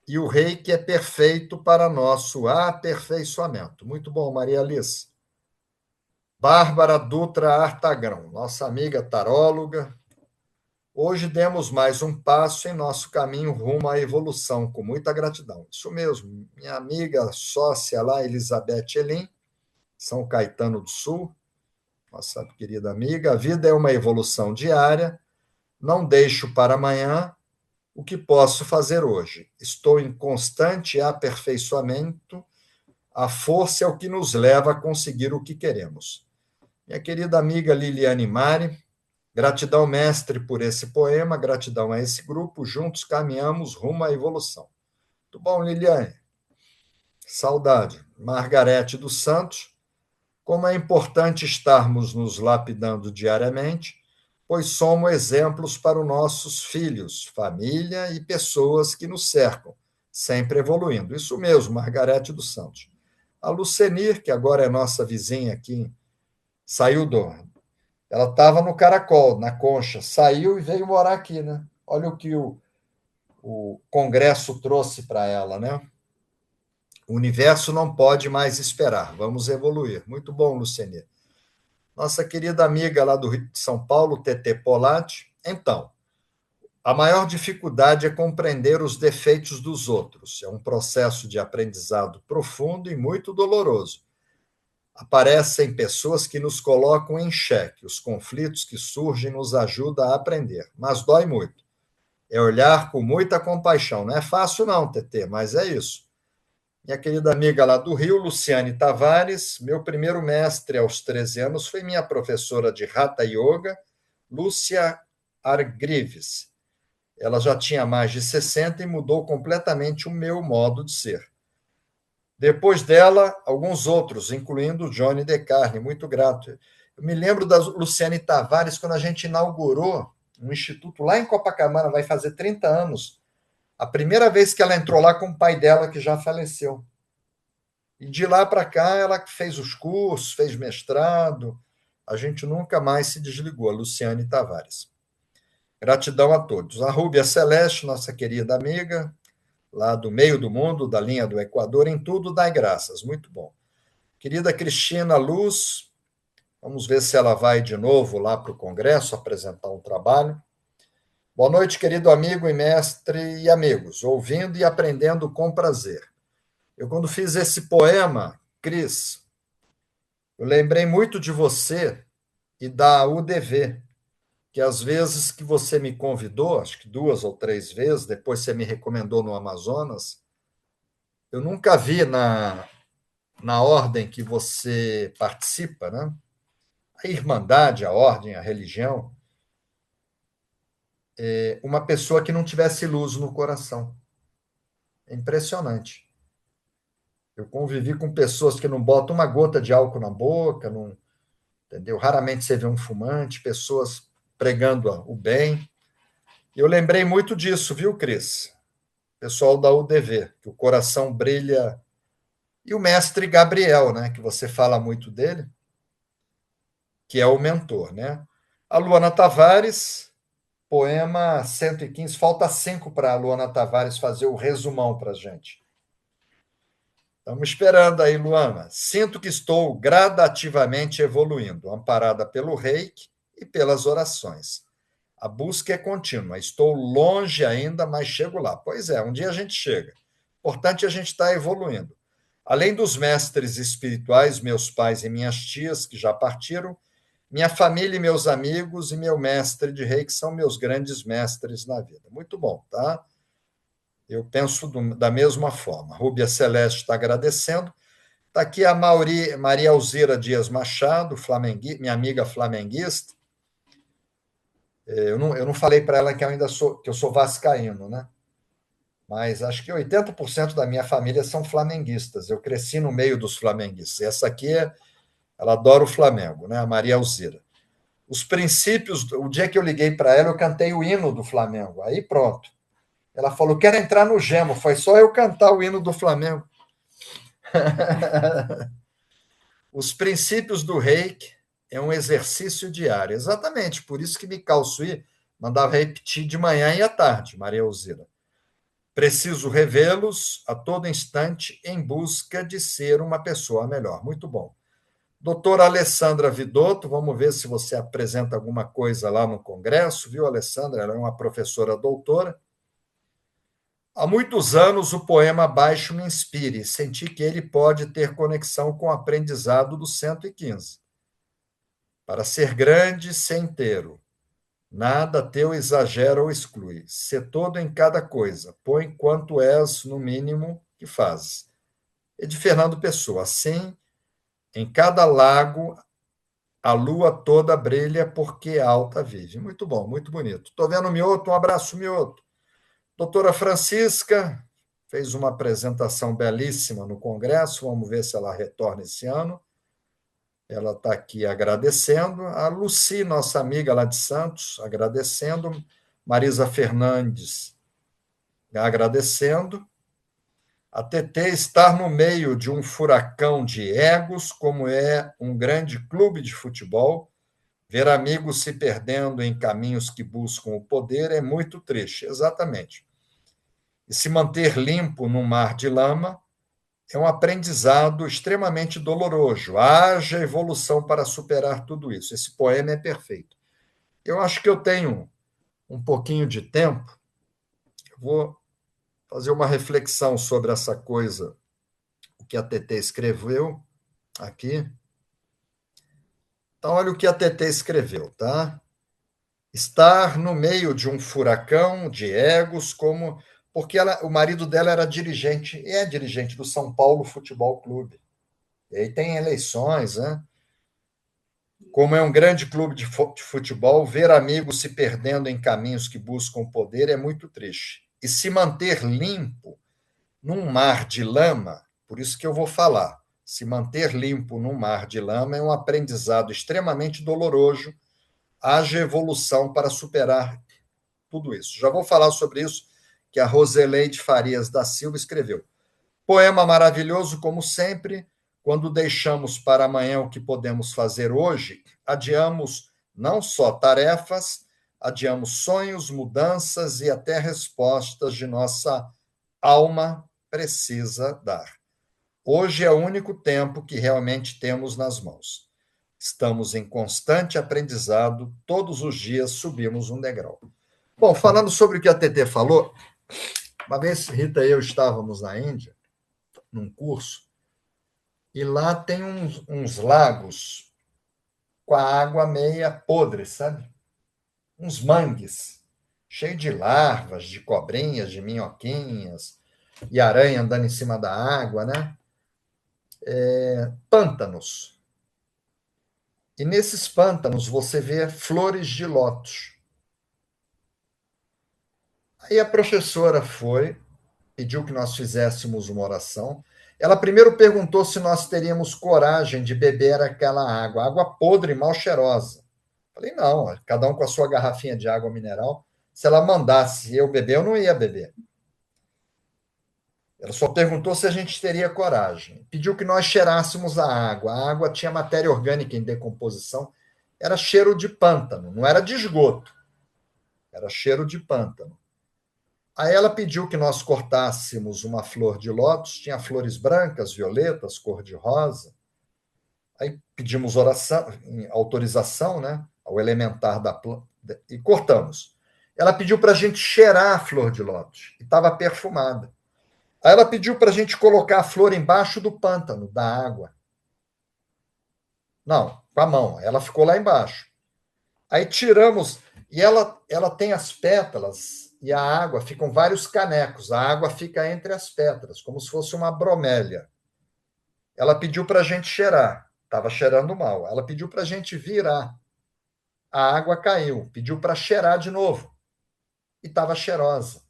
S1: e o reiki é perfeito para nosso aperfeiçoamento. Muito bom, Maria Alice. Bárbara Dutra Artagrão, nossa amiga taróloga. Hoje demos mais um passo em nosso caminho rumo à evolução, com muita gratidão. Isso mesmo, minha amiga sócia lá, Elizabeth Elim, São Caetano do Sul, nossa querida amiga. A vida é uma evolução diária, não deixo para amanhã o que posso fazer hoje. Estou em constante aperfeiçoamento, a força é o que nos leva a conseguir o que queremos. Minha querida amiga Liliane Mari, gratidão, mestre, por esse poema, gratidão a esse grupo, juntos caminhamos rumo à evolução. Muito bom, Liliane. Saudade. Margarete dos Santos, como é importante estarmos nos lapidando diariamente, pois somos exemplos para os nossos filhos, família e pessoas que nos cercam, sempre evoluindo. Isso mesmo, Margarete dos Santos. A Lucenir, que agora é nossa vizinha aqui, saiu do. Ela estava no Caracol, na Concha, saiu e veio morar aqui, né? Olha o que o Congresso trouxe para ela, né? O universo não pode mais esperar, vamos evoluir. Muito bom, Lucenir. Nossa querida amiga lá do Rio de São Paulo, TT Polatti. Então, a maior dificuldade é compreender os defeitos dos outros. É um processo de aprendizado profundo e muito doloroso. Aparecem pessoas que nos colocam em xeque. Os conflitos que surgem nos ajudam a aprender, mas dói muito. É olhar com muita compaixão. Não é fácil, não, TT, mas é isso. Minha querida amiga lá do Rio, Luciane Tavares, meu primeiro mestre aos 13 anos foi minha professora de Hatha Yoga, Lúcia Argrives. Ela já tinha mais de 60 e mudou completamente o meu modo de ser. Depois dela, alguns outros, incluindo o Johnny De Carne, muito grato. Eu me lembro da Luciane Tavares, quando a gente inaugurou um instituto lá em Copacabana, vai fazer 30 anos. A primeira vez que ela entrou lá com o pai dela, que já faleceu. E de lá para cá, ela fez os cursos, fez mestrado. A gente nunca mais se desligou, a Luciane Tavares. Gratidão a todos. A Rúbia Celeste, nossa querida amiga, lá do meio do mundo, da linha do Equador, em tudo dai graças. Muito bom. Querida Cristina Luz, vamos ver se ela vai de novo lá para o Congresso apresentar um trabalho. Boa noite, querido amigo e mestre e amigos, ouvindo e aprendendo com prazer. Eu, quando fiz esse poema, Cris, eu lembrei muito de você e da UDV, que às vezes que você me convidou, acho que 2 ou 3 vezes, depois você me recomendou no Amazonas, eu nunca vi na ordem que você participa, né? A Irmandade, a ordem, a religião, uma pessoa que não tivesse luz no coração. É impressionante. Eu convivi com pessoas que não botam uma gota de álcool na boca, não, entendeu? Raramente você vê um fumante, pessoas pregando o bem. E eu lembrei muito disso, viu, Cris? Pessoal da UDV, que o coração brilha. E o mestre Gabriel, né, que você fala muito dele, que é o mentor, né? A Luana Tavares, poema 115, falta 5 para a Luana Tavares fazer o resumão para a gente. Estamos esperando aí, Luana. Sinto que estou gradativamente evoluindo, amparada pelo reiki e pelas orações. A busca é contínua. Estou longe ainda, mas chego lá. Pois é, um dia a gente chega. Importante a gente estar evoluindo. Além dos mestres espirituais, meus pais e minhas tias, que já partiram, minha família e meus amigos e meu mestre de reiki são meus grandes mestres na vida. Muito bom, tá? Eu penso da mesma forma. Rúbia Celeste está agradecendo. Está aqui a Maria Alzira Dias Machado, minha amiga flamenguista. Eu não falei para ela que eu sou vascaíno, né? Mas acho que 80% da minha família são flamenguistas. Eu cresci no meio dos flamenguistas. Essa aqui, ela adora o Flamengo, né? A Maria Alzira. Os princípios, o dia que eu liguei para ela, eu cantei o hino do Flamengo. Aí pronto. Ela falou: quero entrar no Gemo. Foi só eu cantar o hino do Flamengo. Os princípios do reiki é um exercício diário. Exatamente, por isso que Mikao Sui mandava repetir de manhã e à tarde, Maria Alzira. Preciso revê-los a todo instante em busca de ser uma pessoa melhor. Muito bom. Doutora Alessandra Vidotto, vamos ver se você apresenta alguma coisa lá no Congresso, viu, Alessandra? Ela é uma professora doutora. Há muitos anos o poema Baixo me inspire. Senti que ele pode ter conexão com o aprendizado do 115. Para ser grande, ser inteiro. Nada teu exagera ou exclui. Sê todo em cada coisa. Põe quanto és no mínimo que fazes. É de Fernando Pessoa. Assim, em cada lago, a lua toda brilha porque alta vive. Muito bom, muito bonito. Estou vendo o Mioto. Um abraço, Mioto. Doutora Francisca fez uma apresentação belíssima no Congresso. Vamos ver se ela retorna esse ano. Ela está aqui agradecendo. A Luci, nossa amiga lá de Santos, agradecendo. Marisa Fernandes, agradecendo. A TT estar no meio de um furacão de egos, como é um grande clube de futebol, ver amigos se perdendo em caminhos que buscam o poder é muito triste. Exatamente. E se manter limpo num mar de lama é um aprendizado extremamente doloroso. Haja evolução para superar tudo isso. Esse poema é perfeito. Eu acho que eu tenho um pouquinho de tempo. Vou fazer uma reflexão sobre essa coisa, o que a TT escreveu aqui. Então, olha o que a TT escreveu, tá? Estar no meio de um furacão de egos, como porque o marido dela era dirigente, e é dirigente do São Paulo Futebol Clube. E aí tem eleições, né? Como é um grande clube de futebol, ver amigos se perdendo em caminhos que buscam poder é muito triste. E se manter limpo num mar de lama, por isso que eu vou falar, se manter limpo num mar de lama é um aprendizado extremamente doloroso. Haja evolução para superar tudo isso. Já vou falar sobre isso que a Roseleide Farias da Silva escreveu. Poema maravilhoso, como sempre. Quando deixamos para amanhã o que podemos fazer hoje, adiamos não só tarefas, adiamos sonhos, mudanças e até respostas de nossa alma precisa dar. Hoje é o único tempo que realmente temos nas mãos. Estamos em constante aprendizado, todos os dias subimos um degrau. Bom, falando sobre o que a TT falou, uma vez Rita e eu estávamos na Índia, num curso, e lá tem uns lagos com a água meia podre, sabe? Uns mangues, cheio de larvas, de cobrinhas, de minhoquinhas, e aranha andando em cima da água, né? Pântanos. E nesses pântanos você vê flores de lótus. Aí a professora foi, pediu que nós fizéssemos uma oração. Ela primeiro perguntou se nós teríamos coragem de beber aquela água, água podre e mal cheirosa. Falei, não, cada um com a sua garrafinha de água mineral. Se ela mandasse eu beber, eu não ia beber. Ela só perguntou se a gente teria coragem. Pediu que nós cheirássemos a água. A água tinha matéria orgânica em decomposição. Era cheiro de pântano, não era de esgoto. Era cheiro de pântano. Aí ela pediu que nós cortássemos uma flor de lótus, tinha flores brancas, violetas, cor-de-rosa. Aí pedimos oração, autorização, né, ao elementar da planta, e cortamos. Ela pediu para a gente cheirar a flor de lótus, e estava perfumada. Aí ela pediu para a gente colocar a flor embaixo do pântano, da água. Não, com a mão. Ela ficou lá embaixo. Aí tiramos, e ela tem as pétalas, e a água ficam vários canecos. A água fica entre as pétalas, como se fosse uma bromélia. Ela pediu para a gente cheirar. Estava cheirando mal. Ela pediu para a gente virar. A água caiu. Pediu para cheirar de novo. E estava cheirosa.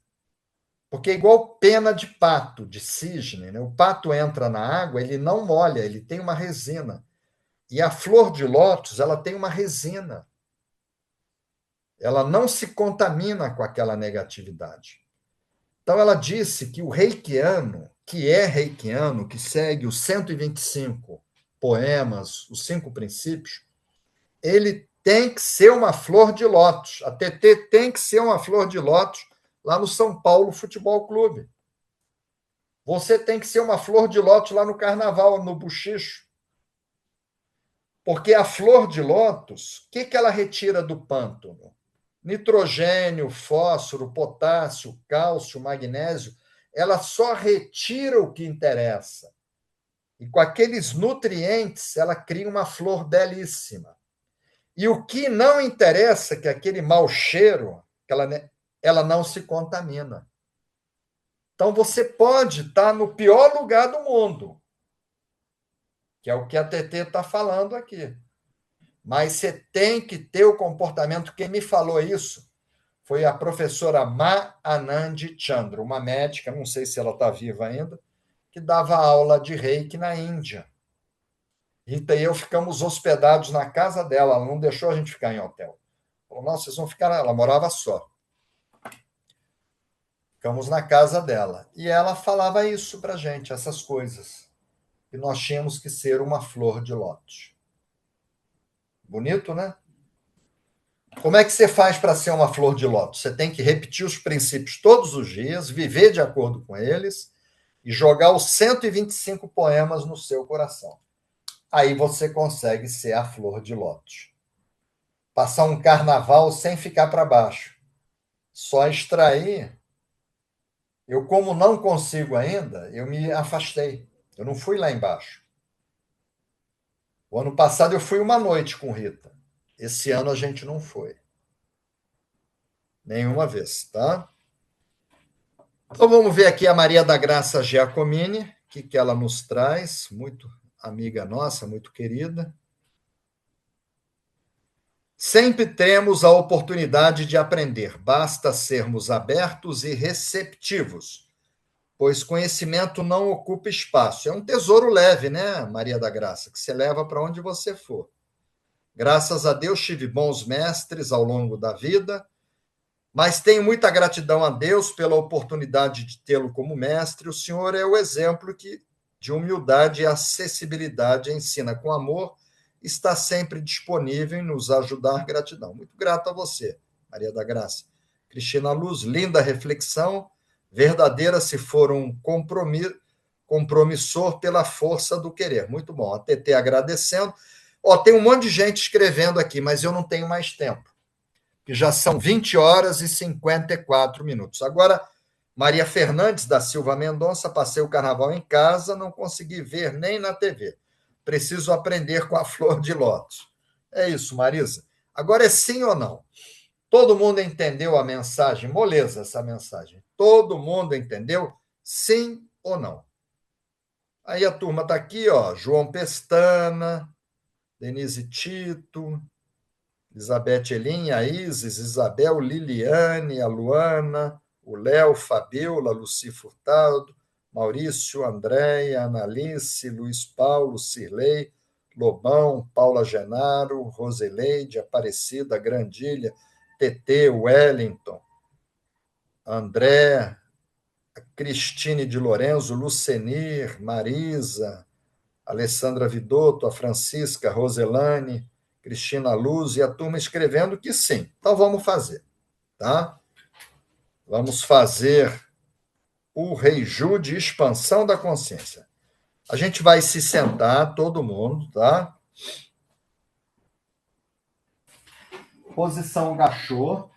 S1: Porque é igual pena de pato, de cisne, né? O pato entra na água, ele não molha, ele tem uma resina. E a flor de lótus, ela tem uma resina. Ela não se contamina com aquela negatividade. Então, ela disse que o reikiano, que é reikiano, que segue os 125 poemas, os 5 princípios, ele tem que ser uma flor de lótus. A TT tem que ser uma flor de lótus lá no São Paulo Futebol Clube. Você tem que ser uma flor de lótus lá no Carnaval, no Buchicho. Porque a flor de lótus, o que ela retira do pântano? Nitrogênio, fósforo, potássio, cálcio, magnésio, ela só retira o que interessa. E com aqueles nutrientes, ela cria uma flor belíssima. E o que não interessa, que é aquele mau cheiro, ela não se contamina. Então, você pode estar no pior lugar do mundo, que é o que a TT está falando aqui. Mas você tem que ter o comportamento. Quem me falou isso foi a professora Ma Anand Chandra, uma médica, não sei se ela está viva ainda, que dava aula de reiki na Índia. Rita e eu ficamos hospedados na casa dela, ela não deixou a gente ficar em hotel. Falou, não, vocês vão ficar. Ela morava só. Ficamos na casa dela. E ela falava isso para gente, essas coisas. Que nós tínhamos que ser uma flor de lótus. Bonito, né? Como é que você faz para ser uma flor de lótus? Você tem que repetir os princípios todos os dias, viver de acordo com eles e jogar os 125 poemas no seu coração. Aí você consegue ser a flor de lótus. Passar um carnaval sem ficar para baixo. Só extrair. Eu, como não consigo ainda, eu me afastei. Eu não fui lá embaixo. O ano passado eu fui uma noite com Rita. Esse ano a gente não foi. Nenhuma vez, tá? Então vamos ver aqui a Maria da Graça Giacomini, o que ela nos traz, muito amiga nossa, muito querida. Sempre temos a oportunidade de aprender, basta sermos abertos e receptivos, pois conhecimento não ocupa espaço. É um tesouro leve, né, Maria da Graça, que você leva para onde você for. Graças a Deus tive bons mestres ao longo da vida, mas tenho muita gratidão a Deus pela oportunidade de tê-lo como mestre. O senhor é o exemplo de humildade e acessibilidade, ensina com amor, está sempre disponível em nos ajudar. Gratidão. Muito grato a você, Maria da Graça. Cristina Luz, linda reflexão, verdadeira se for um compromissor pela força do querer. Muito bom. A TT agradecendo. Tem um monte de gente escrevendo aqui, mas eu não tenho mais tempo, que já são 20 horas e 54 minutos. Agora, Maria Fernandes da Silva Mendonça, passei o carnaval em casa, não consegui ver nem na TV. Preciso aprender com a flor de lótus. É isso, Marisa. Agora é sim ou não? Todo mundo entendeu a mensagem? Moleza essa mensagem. Todo mundo entendeu? Sim ou não? Aí a turma está aqui, ó, João Pestana, Denise Tito, Elizabeth Elin, a Isis, Isabel, Liliane, a Luana, o Léo, Fabiola, Luci Furtado, Maurício, Andréia, Analice, Luiz Paulo, Cirlei, Lobão, Paula Genaro, Roseleide, Aparecida, Grandilha, TT, Wellington, André, Cristine de Lorenzo, Lucenir, Marisa, Alessandra Vidotto, a Francisca, Roselane, Cristina Luz e a turma escrevendo que sim. Então vamos fazer, tá? Vamos fazer o Reiju de expansão da consciência. A gente vai se sentar, todo mundo, tá? Posição gachô.